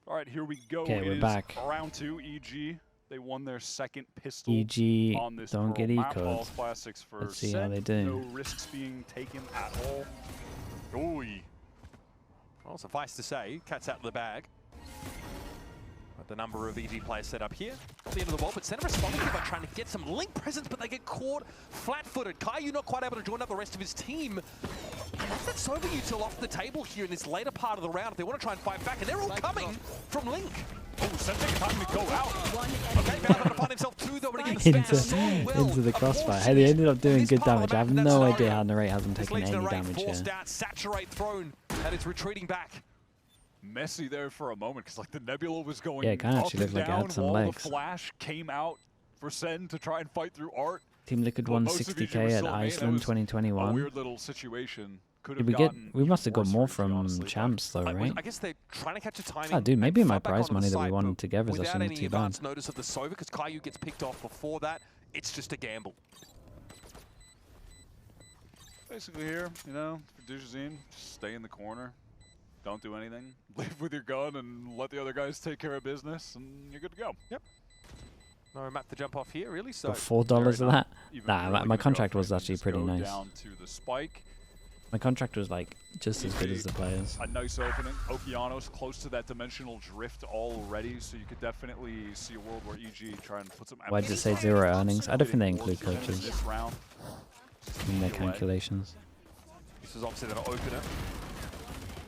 All right, here we go. Okay, we're back. Round 2, EG. They won their second pistol EG, on this don't get Map E-codes. Classics for Let's see SEN. how they do. No risks being taken at all. Oy. Well, suffice to say, cat's out of the bag. But the number of EG players set up here. At the end of the wall, but Senna responding by trying to get some link presence, but they get caught flat-footed. Caillou not quite able to join up the rest of his team. And that's that Sova util off the table here in this later part of the round if they want to try and fight back, and they're all coming from Link. Oh, Sen taking time to go out. Okay, Valorant to find himself two, though, but again, into the crossfire. Hey, they ended up doing good damage. I have no idea how Narrate hasn't taken any damage here. Forced out, Saturate thrown, and it's retreating back. Messy there for a moment because like the Nebula was going yeah, it kind of actually looked like it had some legs. The flash came out for Sen to try and fight through Art. Team Liquid won 60k at Iceland 2021. A weird little situation. We must have got more from champs though, right? I guess they're trying to catch a timing. Oh, dude, maybe my prize money that we won together is actually not too bad. Without any advance notice of the Sova, because Caillou gets picked off before that, it's just a gamble. Basically here, you know, for Dujazine, just stay in the corner. Don't do anything. Leave with your gun and let the other guys take care of business, and you're good to go. Yep. No map to jump off here, really. So for $4 of that? Nah, my contract was actually pretty nice. Down to the spike. My contract was like just as good as the players. A nice opening. Okeanos close to that dimensional drift already, so you could definitely see a world where EG try and put some. Why did it say 0 earnings? I don't think they include coaches in their calculations. This is obviously going to open it.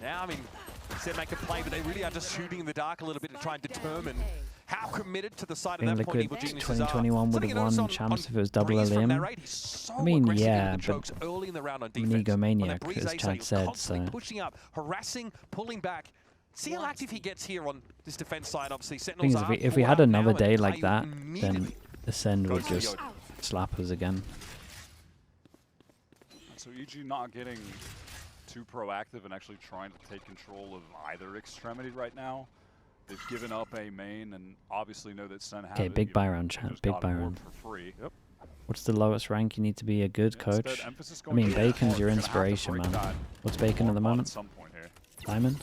Now, I mean, Sen make a play, but they really are just shooting in the dark a little bit to try and determine how committed to the side of that Liquid point Evil Geniuses 2021 would have won champs if it was double LM. So I mean, yeah, but early in the round on I'm an egomaniac, as Chad said, so. Pushing up, harassing, pulling back. See how active he gets here on this defense side, obviously. Sentinels are if we had another day like that, then Ascend would just slap us again. So EG not getting too proactive and actually trying to take control of either extremity right now. They've given up a main and obviously know that Sen have Okay, big buy round, chat. Big buy round. For free. Yep. What's the lowest rank you need to be a good coach? I mean, Bacon's your inspiration, man. What's Bacon at the moment? At some point here. Diamond.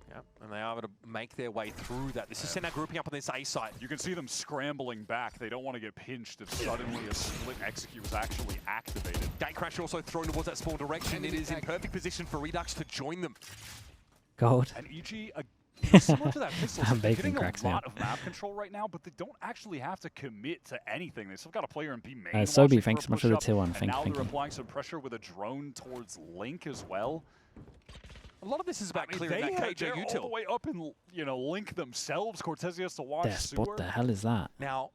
Yep, and they are able to make their way through that. This is SEN now grouping up on this A side. You can see them scrambling back. They don't want to get pinched if suddenly a split execute was actually activated. Gatecrash also thrown towards that spawn direction. It is in perfect position for Redux to join them. Gold. And EG, similar to that pistol, they're getting a lot of map control right now, but they don't actually have to commit to anything. They still got a player in B main. Sobi, thanks so much for the tier 1. And Thank now you. they're applying some pressure with a drone towards Link as well. A lot of this is about clearing that KJ they're util. all the way up in, Link themselves. Cortez has to watch Yes, what the hell is that? Now,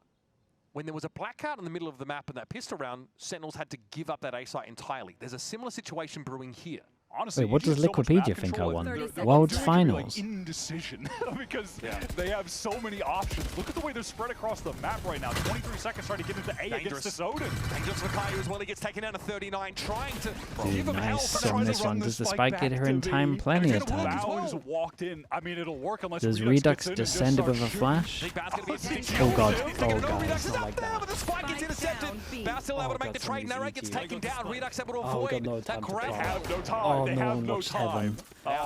when there was a blackout in the middle of the map in that pistol round, Sentinels had to give up that A site entirely. There's a similar situation brewing here. Honestly, wait, what does Liquipedia think I won? World's Finals. Like indecision because they have so many options. Look at the way they're spread across the map right now. 23 seconds trying to get into A against this Odin. Dangerous for Caillou as well. He gets taken down to 39, trying to give him nice help. on this one. Does the spike get her in time? Plenty of time. Bow's walked in. I mean, it'll work unless does Redux descend with a flash? Oh god, oh god, it's not like that. But the spike gets intercepted. Bow still able to make the trade. Narrate gets taken down. Redux able to avoid that grab. They have no time. They have no time.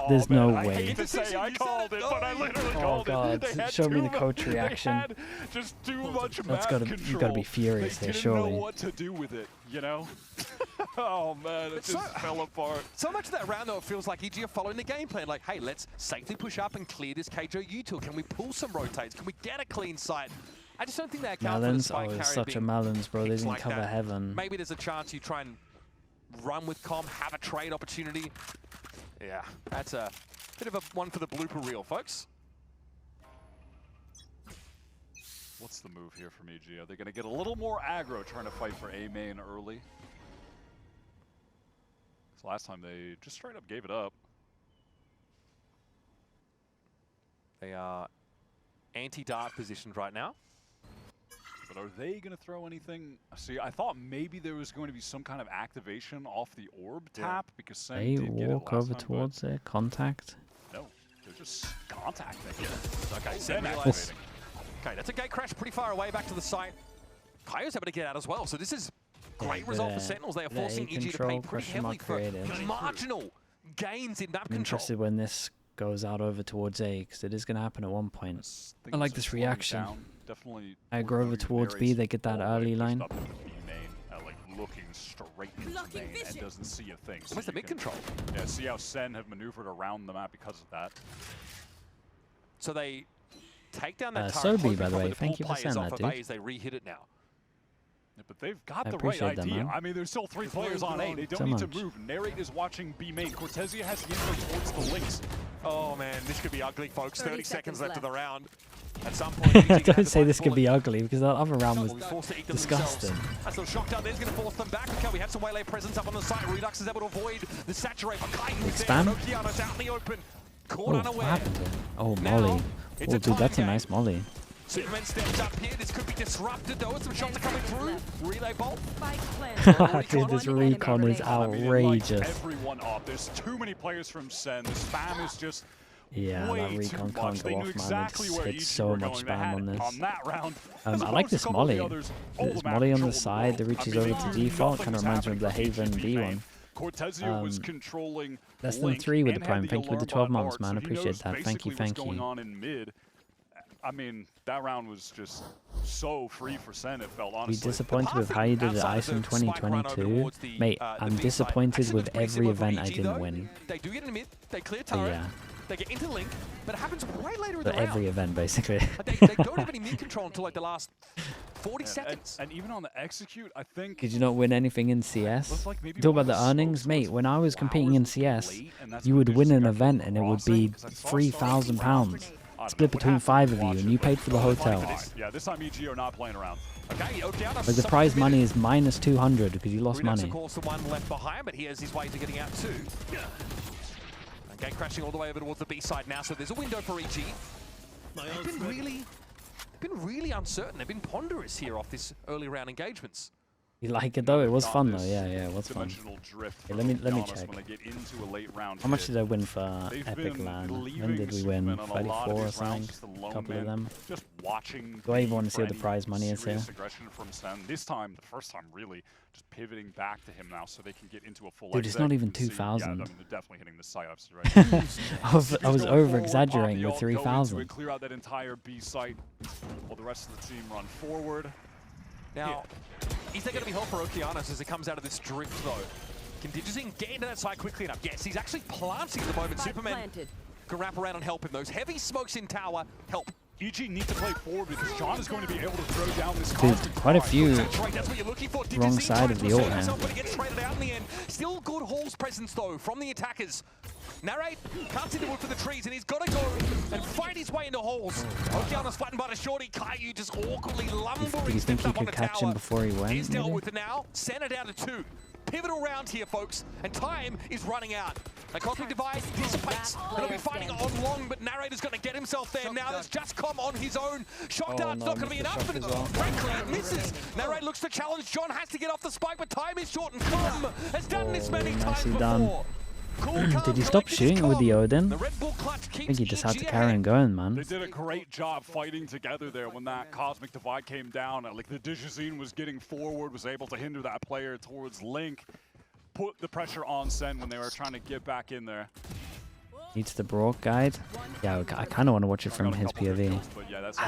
There's no I way. hate to say I called it, but I literally called god, it. show me the coach reaction. They had just too much map control. You gotta be furious here, surely. They didn't know what to do with it, Oh man, it just fell apart. So much of that round though, it feels like EG are following the game plan. Like, hey, let's safely push up and clear this KJ util. Can we pull some rotates? Can we get a clean sight? I just don't think they account for the spike carry. It's such a Melons, bro. They didn't like cover that. heaven. Maybe there's a chance you try and run with Com, have a trade opportunity. Yeah, that's a bit of a one for the blooper reel, folks. What's the move here from EG? Are they going to get a little more aggro trying to fight for A main early? Because last time they just straight up gave it up. They are anti-dart positioned right now. But are they going to throw anything? See, I thought maybe there was going to be some kind of activation off the orb tap because SEN they did get it walk last over time, towards their contact. No, they're just contacting. Okay, SEN realizing. activating. Okay, that's a gate crash pretty far away back to the site. Caillou's able to get out as well, so this is great result for Sentinels. They are forcing EG to pay pretty heavily for marginal gains in map I'm interested when this goes out over towards A, because it is going to happen at one point. I like this reaction. Definitely. I go over towards B, they get that early line. Like looking straight into main and doesn't see a thing. So what's the mid control? Yeah, see how SEN have maneuvered around the map because of that. So they take down that turret. Sobi, by the way, thank you for saying that, dude. They re-hit it now. Yeah, but they've got the right idea. I mean, there's still 3 players on A. They don't need to move. Narrate is watching B main. Cortezia has the info towards the links. Oh man, this could be ugly, folks. 30 seconds left of the round. At some point, don't say this could be ugly, because that other round was disgusting. That's a little shock down there. He's going to force them back. Okay, we have some waylay presence up on the site. Redux is able to avoid the saturate. Spam? Okeano's out in the open. Caught Oh, unaware. what happened here? Oh, Molly. Oh, dude, that's a nice Molly. Superman steps up here. This could be disrupted, though. Some shots are coming through. Relay bolt. Dude, this recon is outrageous. Everyone up. There's too many players from SEN. The spam is just yeah, that recon can't go off, man. It's hit so much spam on this. I like this Molly. This Molly on the side that reaches over to default. Kind of reminds me of the Haven B one. Cortezia was controlling less than 3 with the prime. Thank you with the 12 months, man. Appreciate that. Thank you, thank you. I mean, that round was just so free for SEN, it felt, honestly. Be disappointed with how you did the ICE in 2022. Mate, I'm disappointed with every event I didn't win. They do get in mid, they clear turret, yeah. They get into link, but it happens way later in the But round. every event, basically. They don't have any mid control until like the last 40 seconds. And even on the execute, I think... Did you not win anything in CS? Talk about the earnings? Mate, when I was competing in CS, you would win an event and it would be £3,000. Split between 5 of you, and you paid for the hotel. Yeah, this time EG are not playing around. Okay, like the prize money is minus 200 because you lost money. Of course, the one left behind, but he has his way to getting out too. Okay, crashing all the way over towards the B side now, so there's a window for EG. They've been really uncertain. They've been ponderous here off this early round engagements. You like it though? It was fun though. Yeah, it was fun. Okay, let me check. How much did I win for Epic LAN? When did we win? 34 or something? A couple of them. Just watching. Do I even want to see what the prize money is here? Aggression from SEN. This time, the first time, really, just pivoting back to him now, so they can get into a full. Dude, it's not even 2,000. Yeah, I mean, they're definitely hitting the psyops right. I was over exaggerating with 3,000. Clear out that entire B site, while the rest of the team run forward. Now, is there going to be help for Okeanos as it comes out of this drift, though? Can Digizine get into that side quickly enough? Yes, he's actually planting at the moment. Superman can wrap around and help him. Those heavy smokes in tower help. EG needs to play forward because John is going to be able to throw down this. Dude, quite a few wrong side of the ult here. Still good Halls presence, though, from the attackers. Narrate cuts into wood for the trees, and he's got to go and fight his way into holes. Okeanos flattened by the shorty. Caillou just awkwardly lumbering. Do you think he could catch him before he went? He's dealt with it now. Center down to 2. Pivotal round here, folks, and time is running out. A Cosmic Divide dissipates. They'll be fighting on long, but Narrator's going to get himself there. Now there's just come on his own. Shock dart's not going to be enough, and frankly, it misses. Narrator looks to challenge. John has to get off the spike, but time is short, and Com has done this many times before. Did he stop shooting with the Odin? I think he just had to carry on going, man. They did a great job fighting together there when that Cosmic Divide came down. Like the Digizine was getting forward, was able to hinder that player towards Link, put the pressure on SEN when they were trying to get back in there. Needs the Brock guide. Yeah, I kind of want to watch it from his POV.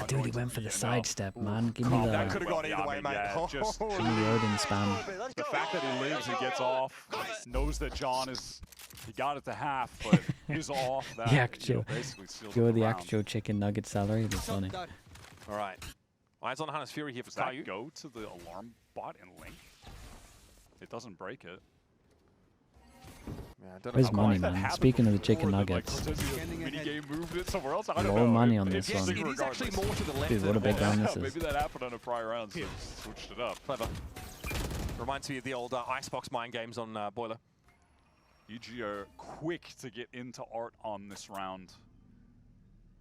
Dude, he went for the sidestep, man. Give me the. That could have gone either way, mate. Give me the Odin spam. The fact that he lives and gets off, knows that John is. He got it to half, but is off. That, the actual. You know, basically seals Go with the round. actual chicken nugget salary. That's funny. All right. Eyes on Hunter's Fury here for Does Caillou. that go to the alarm bot and Link? It doesn't break it. Yeah, Where's money, man? Speaking of the chicken nuggets. Low money on this one. It is actually more to the left. Dude, what a big round this is. Maybe that happened on a prior round, so switched it up. Clever. Reminds me of the old Icebox mind games on Boiler. EG are quick to get into art on this round.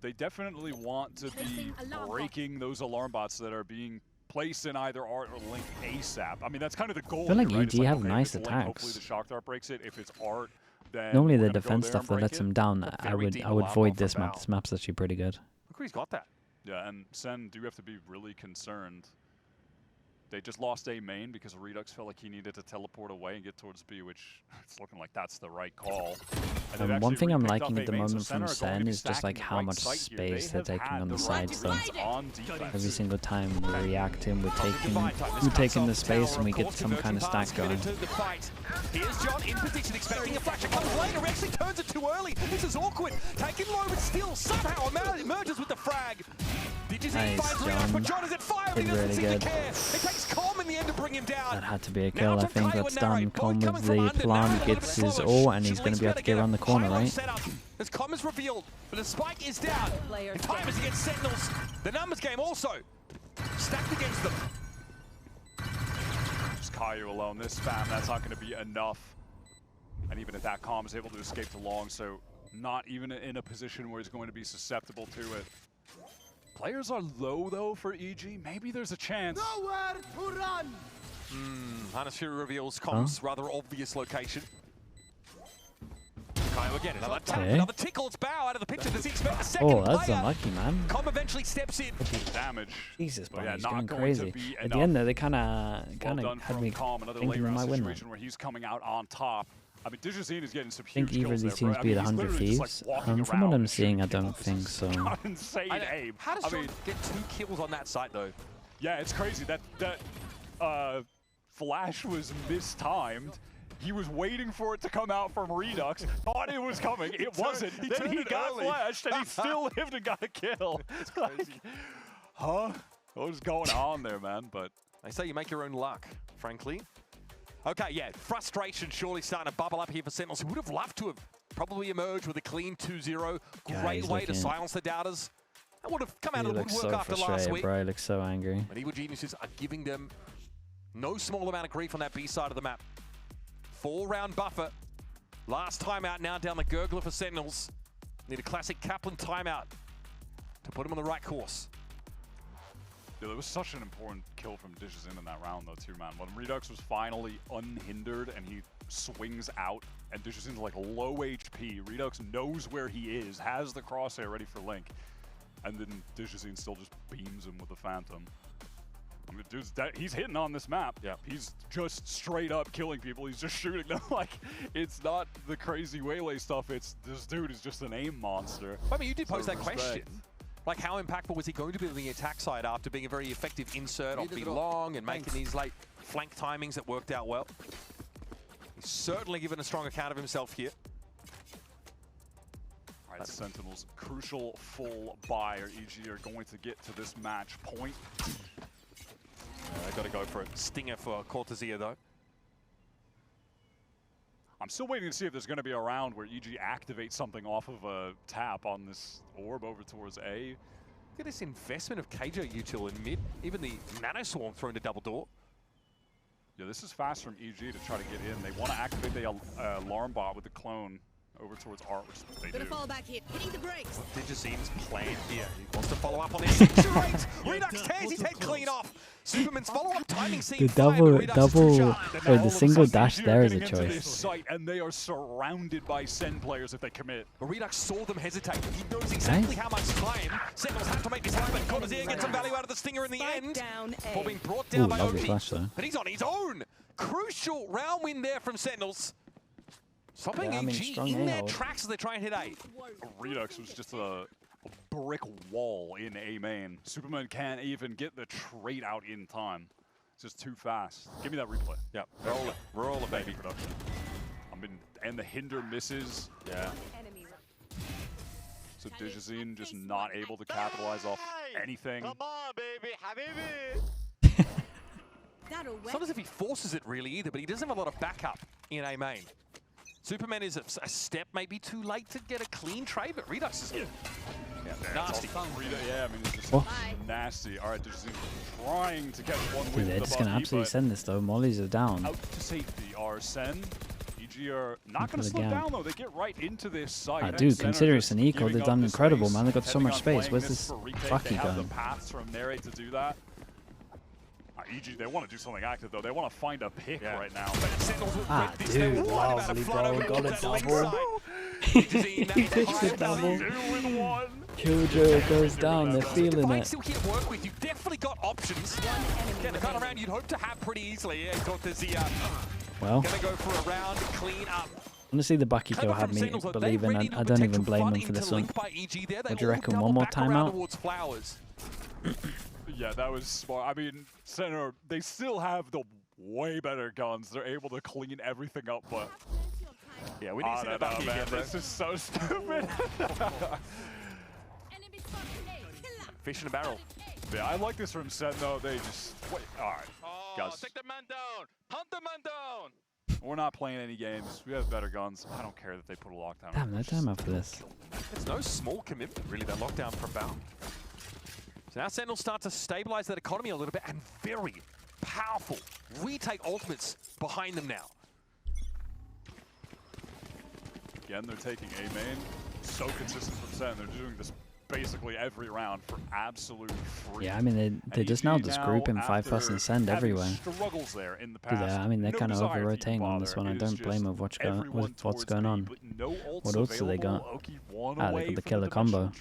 They definitely want to be breaking those alarm bots that are being placed in either art or Link ASAP. I mean, that's kind of the goal. I feel like here, right? EG have okay, nice Link, attacks. hopefully the shock dart breaks it. If it's art, then Normally we're the gonna go defense there stuff and that break lets it. him down. I would void this map. This map's actually pretty good. Look where he's got that. Yeah, and SEN do have to be really concerned. They just lost A main because Redux felt like he needed to teleport away and get towards B, which it's looking like that's the right call. One thing I'm liking at the moment from SEN is just like how much space they're taking on the sides. So every single time we react to him, we're taking the space and we get some kind of stack going. Here's John in position, expecting a fracture. Comes later, actually turns it too early. This is awkward. Taking low, but still somehow emerges with the frag. Nice, John. But John is at fire. Did really good. It takes Com in the end to bring him down. That had to be a kill. I think that's done. Com with the plant gets his ult, and he's going to be able to get around the corner, right? As Com is revealed, but the spike is down. And time is against Sentinels. The numbers game also stacked against them. Just Caillou alone. This spam, that's not going to be enough. And even at that, Com is able to escape to long, so not even in a position where he's going to be susceptible to it. Players are low, though, for EG. Maybe there's a chance. Nowhere to run! Hunter's Fury reveals Com's rather obvious location. Caillou again, another tap, another tickle, it's bow out of the picture. Does he expect a second player? Oh, that's unlucky, man. Com eventually steps in. Damage. Jesus, but yeah, he's not going going crazy. to be At the enough. end there, they kind of had me another thinking they might win that. where he's coming out on top. I mean, Digizine is getting some I think huge either of kills these there, teams bro. beat I mean, 100 he's literally Thieves. just, like, walking From what around I'm seeing, I shooting don't think so. Got insane aim. How does John get 2 kills on that site, though? Yeah, it's crazy. That flash was mistimed. He was waiting for it to come out from Redux, thought it was coming. It wasn't. Then he got flashed, and he still lived and got a kill. It's crazy. Huh? What was going on there, man? But they say you make your own luck, frankly. Okay, yeah, frustration surely starting to bubble up here for Sentinels, who would have loved to have probably emerged with a clean 2-0. Great way to silence the doubters. That would have come out of the woodwork after last week. Bro, he looks so angry. And Evil Geniuses are giving them no small amount of grief on that B side of the map. 4-round buffer. Last timeout now down the gurgler for Sentinels. Need a classic Kaplan timeout to put him on the right course. Dude, it was such an important kill from Dishes in that round, though, too, man. When Redux was finally unhindered and he swings out, and Dishes In's like low HP, Redux knows where he is, has the crosshair ready for Link, and then Dishes In still just beams him with the Phantom. I mean, dude's he's hitting on this map. Yeah. He's just straight up killing people. He's just shooting them like it's not the crazy Waylay stuff. It's this dude is just an aim monster. I mean, you did pose that question. Like, how impactful was he going to be on the attack side after being a very effective insert off the long and making these late flank timings that worked out well? He's certainly given a strong account of himself here. All right, Sentinels, crucial full buy, or EG are going to get to this match point. They've got to go for it. Stinger for Cortezia, though. I'm still waiting to see if there's going to be a round where EG activates something off of a tap on this orb over towards A. Look at this investment of KJ Util in mid. Even the Nano Swarm thrown to double door. Yeah, this is fast from EG to try to get in. They want to activate the alarm bot with the clone over towards Art, which they do. Fall back here, hitting the brakes. Digizine's plan here. He wants to follow up on his 6 rate. Redux tears his head clean off. Superman's follow-up timing seemed the single dash there is a choice. Site, and they are surrounded by SEN players if they commit. But Redux saw them hesitate. He knows exactly how much time Sentinels have to make this happen. Cortezia gets some value out of the Stinger in the end. Before being brought down by OP. But he's on his own. Crucial round win there from Sentinels. Stopping EG in their tracks as they try and hit A. Redux was just a brick wall in A main. Superman can't even get the trait out in time. It's just too fast. Give me that replay. Yeah, roll it, baby. Production. And the hinder misses. Yeah. So Digizine just not able to capitalize off anything. Come on, baby, habibi. It's not as if he forces it really either, but he doesn't have a lot of backup in A main. Superman is a step maybe too late to get a clean trade, but Redux is nasty. Yeah, I mean, it's just nasty. All right, Digizine trying to catch one win. They're just going to absolutely send this though. Mollies are down. Out to safety are SEN. EG are not going to slow down though. They get right into this site. Dude, considering it's an eco, they've done incredible, man. They've got so much space. Where's this Fucky They have the going? paths from Narrate to do that. EG, they want to do something active though. They want to find a pick right now. Dude, lovely, bro. Got a double. He pitched a double. Killjoy goes down. They're feeling it. Still here to work with. You've definitely got options. Yeah, the kind of round you'd hope to have pretty easily. Yeah, Cortezia. Well, gonna go for a round, clean up. Honestly, the Bakiko had me believing. I don't even blame them for this one. What do you reckon? One more timeout? Yeah, that was smart. I mean, Center, they still have the way better guns. They're able to clean everything up, but... Yeah, we need to see that back again. This is so stupid. Fish in a barrel. Yeah, I like this from Sen, though. They just... Wait, all right, guys. Take the man down. Hunt the man down. We're not playing any games. We have better guns. I don't care that they put a lockdown. Damn, no timeout for this. It's no small commitment, really, that lockdown from Val. So now Sentinels start to stabilize that economy a little bit, and very powerful retake ultimates behind them now. Again, they're taking A main. So consistent from Sen. They're doing this basically every round for absolute free. Yeah, I mean, they just now just group in 5-person send everywhere. Struggles there in the past. Yeah, I mean, they're kind of over-rotating on this one. I don't blame them with what's going on. What else do they got? They got the killer combo.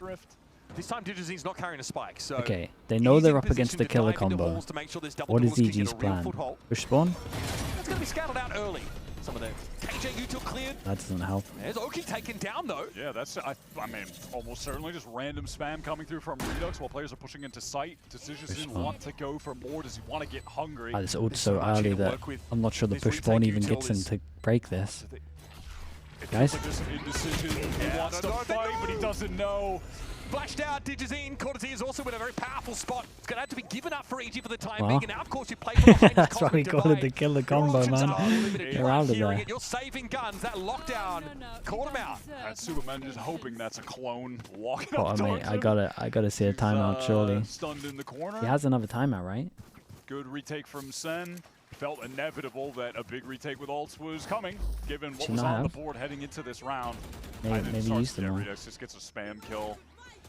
This time Digizine's not carrying a spike, so... Okay, they know they're up against the killer combo. What is EG's plan? Push spawn? It's going to be scouted out early. Some of the KJ Util cleared. That doesn't help. There's Oki taken down, though. Yeah, that's, I mean, almost certainly just random spam coming through from Redux while players are pushing into sight. Decisions want to go for more. Does he want to get hungry? This ult's so early that I'm not sure the push spawn even gets him to break this. Guys? He wants to fight, but he doesn't know. Flashed out, Digizine. Cortezia is also in a very powerful spot. It's going to have to be given up for EG for the time being. And now, of course, you play from behind. That's why we call it the killer combo, man. They're out of there. You're saving guns. That lockdown caught him out. And Superman just hoping that's a clone walking up towards him. I gotta see a timeout, surely. Stunned in the corner. He has another timeout, right? Good retake from Sen. Felt inevitable that a big retake with ults was coming, given what was on the board heading into this round. Maybe use them all. Redux just gets a spam kill.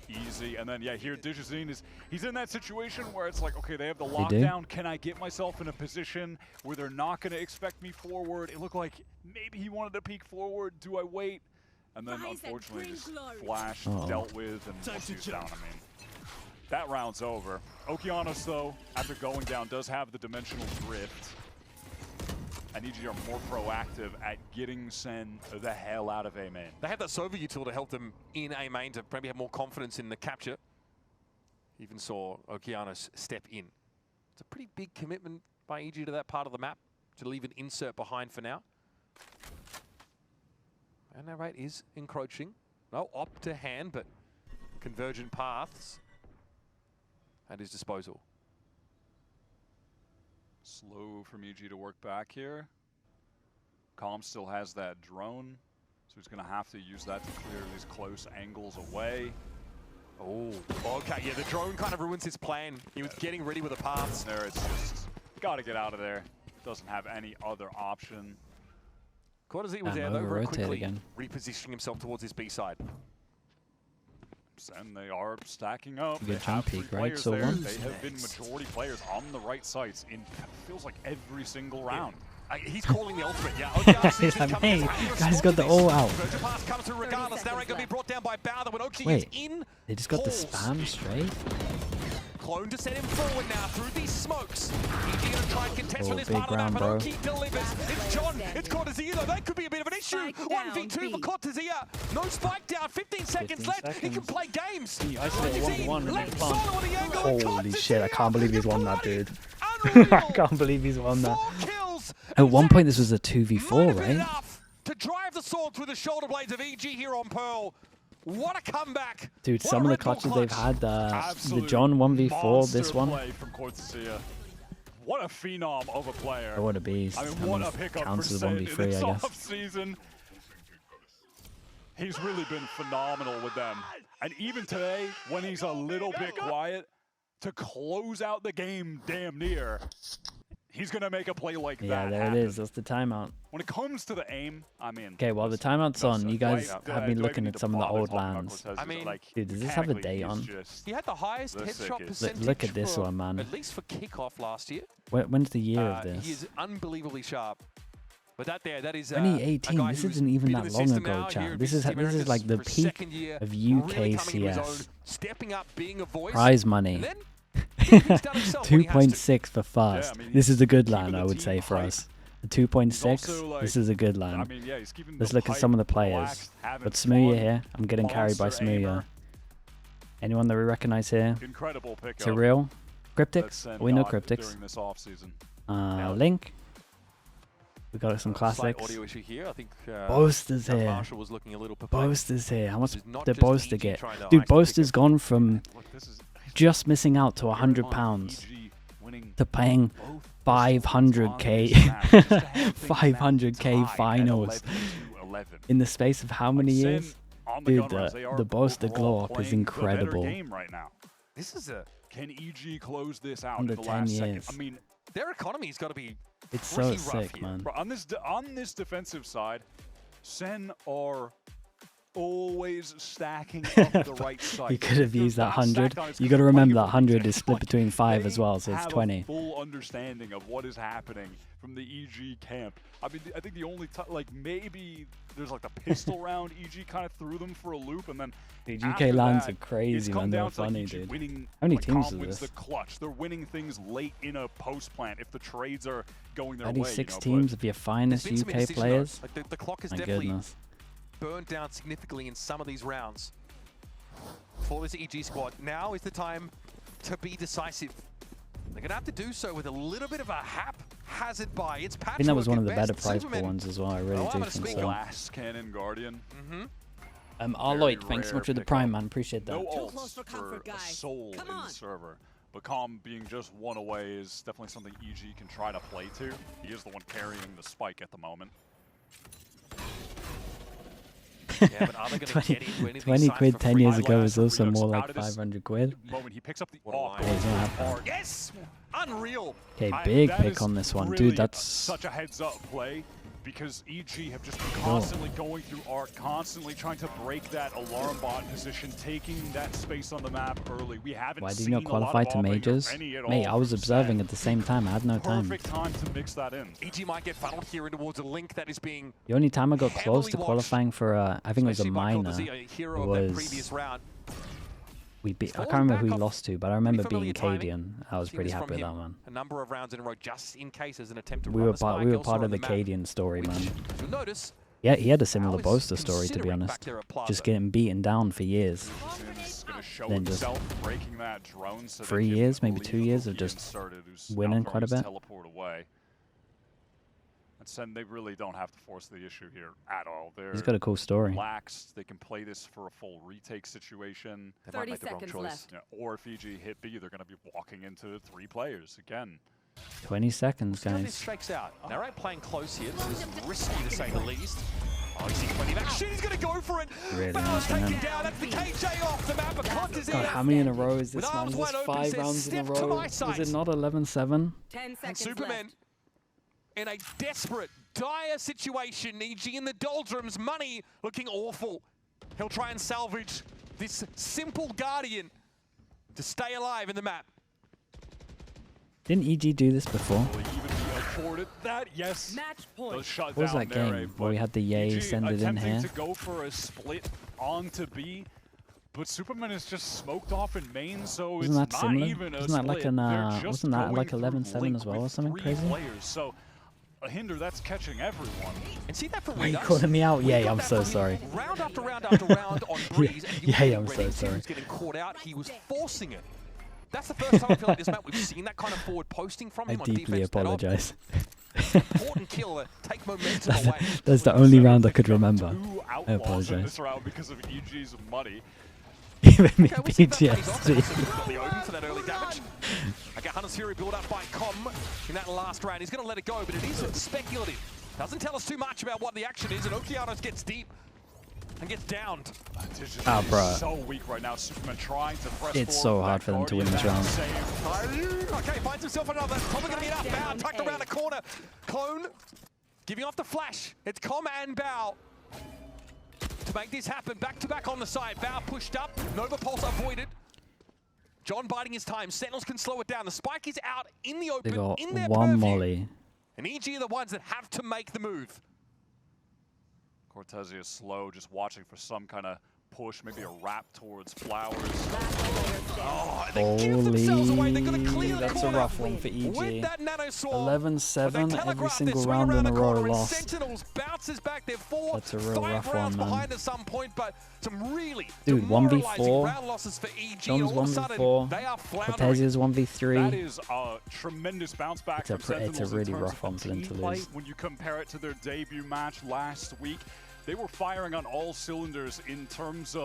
easy. And then, yeah, here Digizine he's in that situation where it's like, okay, they have the lockdown. Can I get myself in a position where they're not going to expect me forward? It looked like maybe he wanted to peek forward. Do I wait? And then, unfortunately, just flash dealt with and he's down. I mean, that round's over. Okeanos, though, after going down, does have the dimensional drift. And EG are more proactive at getting Sen the hell out of A main. They had that Sova util to help them in A main to maybe have more confidence in the capture. Even saw Okeanos step in. It's a pretty big commitment by EG to that part of the map to leave an insert behind for now. And that rate is encroaching. No op to hand, but convergent paths at his disposal. Slow from EG to work back here. Calm still has that drone, so he's going to have to use that to clear these close angles away. Oh, okay, yeah, the drone kind of ruins his plan. He was getting ready with the paths. There, it's just got to get out of there. Doesn't have any other option. Cortez was there though, very quickly repositioning himself towards his B side. And they are stacking up. Good jump peak, right? So They have been majority players on the right sites in feels like every single round. He's calling the ultimate, yeah. Guys got the all out. Wait, they just got the spam straight? Clone to set him forward now through these smokes. EG gonna try and contest for this part of that, but Oki delivers. It's John, it's Cortezia though, that could be a bit of an issue. 1v2 for Cortezia. No spike down, 15 seconds left. He can play games. He isolated 1-1 Holy shit, I can't believe he's won that, dude. I can't believe he's won that. At one point this was a 2v4, right? To drive the sword through the shoulder blades of EG here on Pearl. What a comeback! Dude, some of the clutches they've had, the John 1v4, this one. From what a phenom of a player. Oh, what a beast. I mean, what a pickup counts as for 1v3, I guess. Season. He's really been phenomenal with them. And even today, when he's a little bit quiet, to close out the game damn near, he's going to make a play like that. Yeah, there it is. That's the timeout. When it comes to the aim, I mean... Okay, while the timeout's on, you guys have been looking at some of the old lands. I mean, dude, does this have a date on? He had the highest headshot percentage look at this one, man. At least for Kickoff last year. When's the year of this? He is unbelievably sharp. But that is 2018. This isn't even that long ago, chat. This is like the peak of UK CS. Stepping up, being a voice. Prize money. 2.6 for fast. Yeah, I mean, this is a good land, I would say, for us. The 2.6, like, this is a good land. I mean, yeah, let's look at some of the players. Got Smooya here. I'm getting carried by Smooya. Anyone that we recognize here? Incredible pickup. Surreal. Cryptics? We know Cryptics. Link. We got some classics. Audio issue here. I think Boaster's here. Was looking a little Boaster's here. How much did Boaster get? Dude, Boaster's gone from just missing out to £100 to paying 500k 500k finals in the space of how many years? Dude, the Boaster glow up is incredible. This is a... Can EG close this out under in the 10 last years. second? I mean, their economy's got to be it's so sick, here. man. Bro, on this defensive side, Sen are always stacking up the right side. You could have used that 100. You got to remember that 100 is split between 5 as well, so it's 20. A full understanding of what is happening from the EG camp. I mean, I think the only like maybe there's like the pistol round EG kind of threw them for a loop, and then dude, UK lands are crazy, man. They're funny, dude. Winning, how many like, teams is this? this? The clutch. They're winning things late in a post plant if the trades are going their only way. 6 teams of your finest UK players. Like the clock is My definitely goodness. burned down significantly in some of these rounds for this EG squad. Now is the time to be decisive. They're going to have to do so with a little bit of a haphazard buy. It's I think that was one of the better prize pool ones as well. I really do think so. Glass Cannon Guardian. Arloyd, thanks so much for the prime, man. Appreciate that. No ults for a soul in the server. But Calm being just one away is definitely something EG can try to play to. He is the one carrying the spike at the moment. Yeah, but are they going to get into anything 20 quid 10 years ago was also more like 500 quid. Moment he picks up the yes! Unreal! Okay, big pick on this one. Dude, that's such a heads-up play because EG have just been constantly going through arc, constantly trying to break that alarm bot position, taking that space on the map early. We haven't Why did seen you not qualify to majors? Mate, I was observing at the same time. I had no time. Perfect time to mix that in. EG might get funneled here in towards a link that is being The only time I got close to qualifying for I think it was a minor, previous round. we beat. I can't remember who we lost to, but I remember beating Cadian. I was pretty happy with that, man. A number of rounds in a row, just in case as an attempt to We were part of the Cadian story, man. You'll notice. Yeah, he had a similar boaster story, to be honest. Just getting beaten down for years. Then just breaking that drone so 3 years, maybe 2 years of just winning quite a bit. Teleport away. And SEN, they really don't have to force the issue here at all. He's got a cool story. Relaxed. They can play this for a full retake situation. They might make the wrong choice. Yeah, or if EG hit B, they're going to be walking into 3 players again. 20 seconds, This guys. shakes out. Narrate playing close here. This is risky to say the least. Oh, he's seen plenty of action. He's going to go for it. Really Val's nice, taken down. That's the KJ off the map. God, how many in a row is this, man? Is this 5 rounds in a row? Was it not 11-7? 10 seconds And Superman left. in a desperate, dire situation. EG in the doldrums. Money looking awful. He'll try and salvage this simple Guardian to stay alive in the map. Didn't EG do this before? Will he even be afforded that? Yes. Match point. What was that game where we had the Yay send it in here? To go for a split onto B, but Superman is just smoked off in main, so Wasn't that it's similar? not even a Wasn't that like split. an wasn't that like 11-7 as well or something 3 crazy? Players, so a hinder that's catching everyone. And see that for Why are you calling me out? Yay, I'm so sorry. Round after round after round on Breeze. Yay, I'm so sorry. He was getting caught out. He was forcing it. That's the first time I feel like this map we've seen that kind of forward posting from him on defense. I deeply apologize. Important kill, take momentum away. That's the only round I could remember. I apologize. This round because of EG's money. Even me PTSD. Got the open for that early damage. Okay, Hunter's Fury build up by Com in that last round. He's going to let it go, but it is speculative. Doesn't tell us too much about what the action is, and Okeanos gets deep and gets downed. Ah, bruh. So weak right now. Superman trying to press It's so hard for them to win this round. Okay, finds himself another. Probably going to get up. Bao tucked around the corner. Clone giving off the flash. It's Com and Bao to make this happen. Back to back on the side. Bao pushed up. Nova Pulse avoided. John biding his time. Sentinels can slow it down. The spike is out in the open. They got in their one purview. molly. And EG are the ones that have to make the move. Cortez is slow, just watching for some kind of push, maybe a wrap towards Flowers. Oh, they give themselves away. They're going to clear the That's a corner rough one for with EG. that nano sword. 11-7, every single round in a row lost. Sentinels bounces back. They're 4, That's a real 5 rough rounds one, man. behind at some point, but some really Dude, demoralizing 1v4. round losses for EG. John's All of a sudden, 1v4. they are floundering. Cortez That 1v3. is a tremendous bounce back It's from a Sentinels really in terms rough of one for them team to play. lose. When you compare it to their debut match last week, they were firing on all cylinders in terms of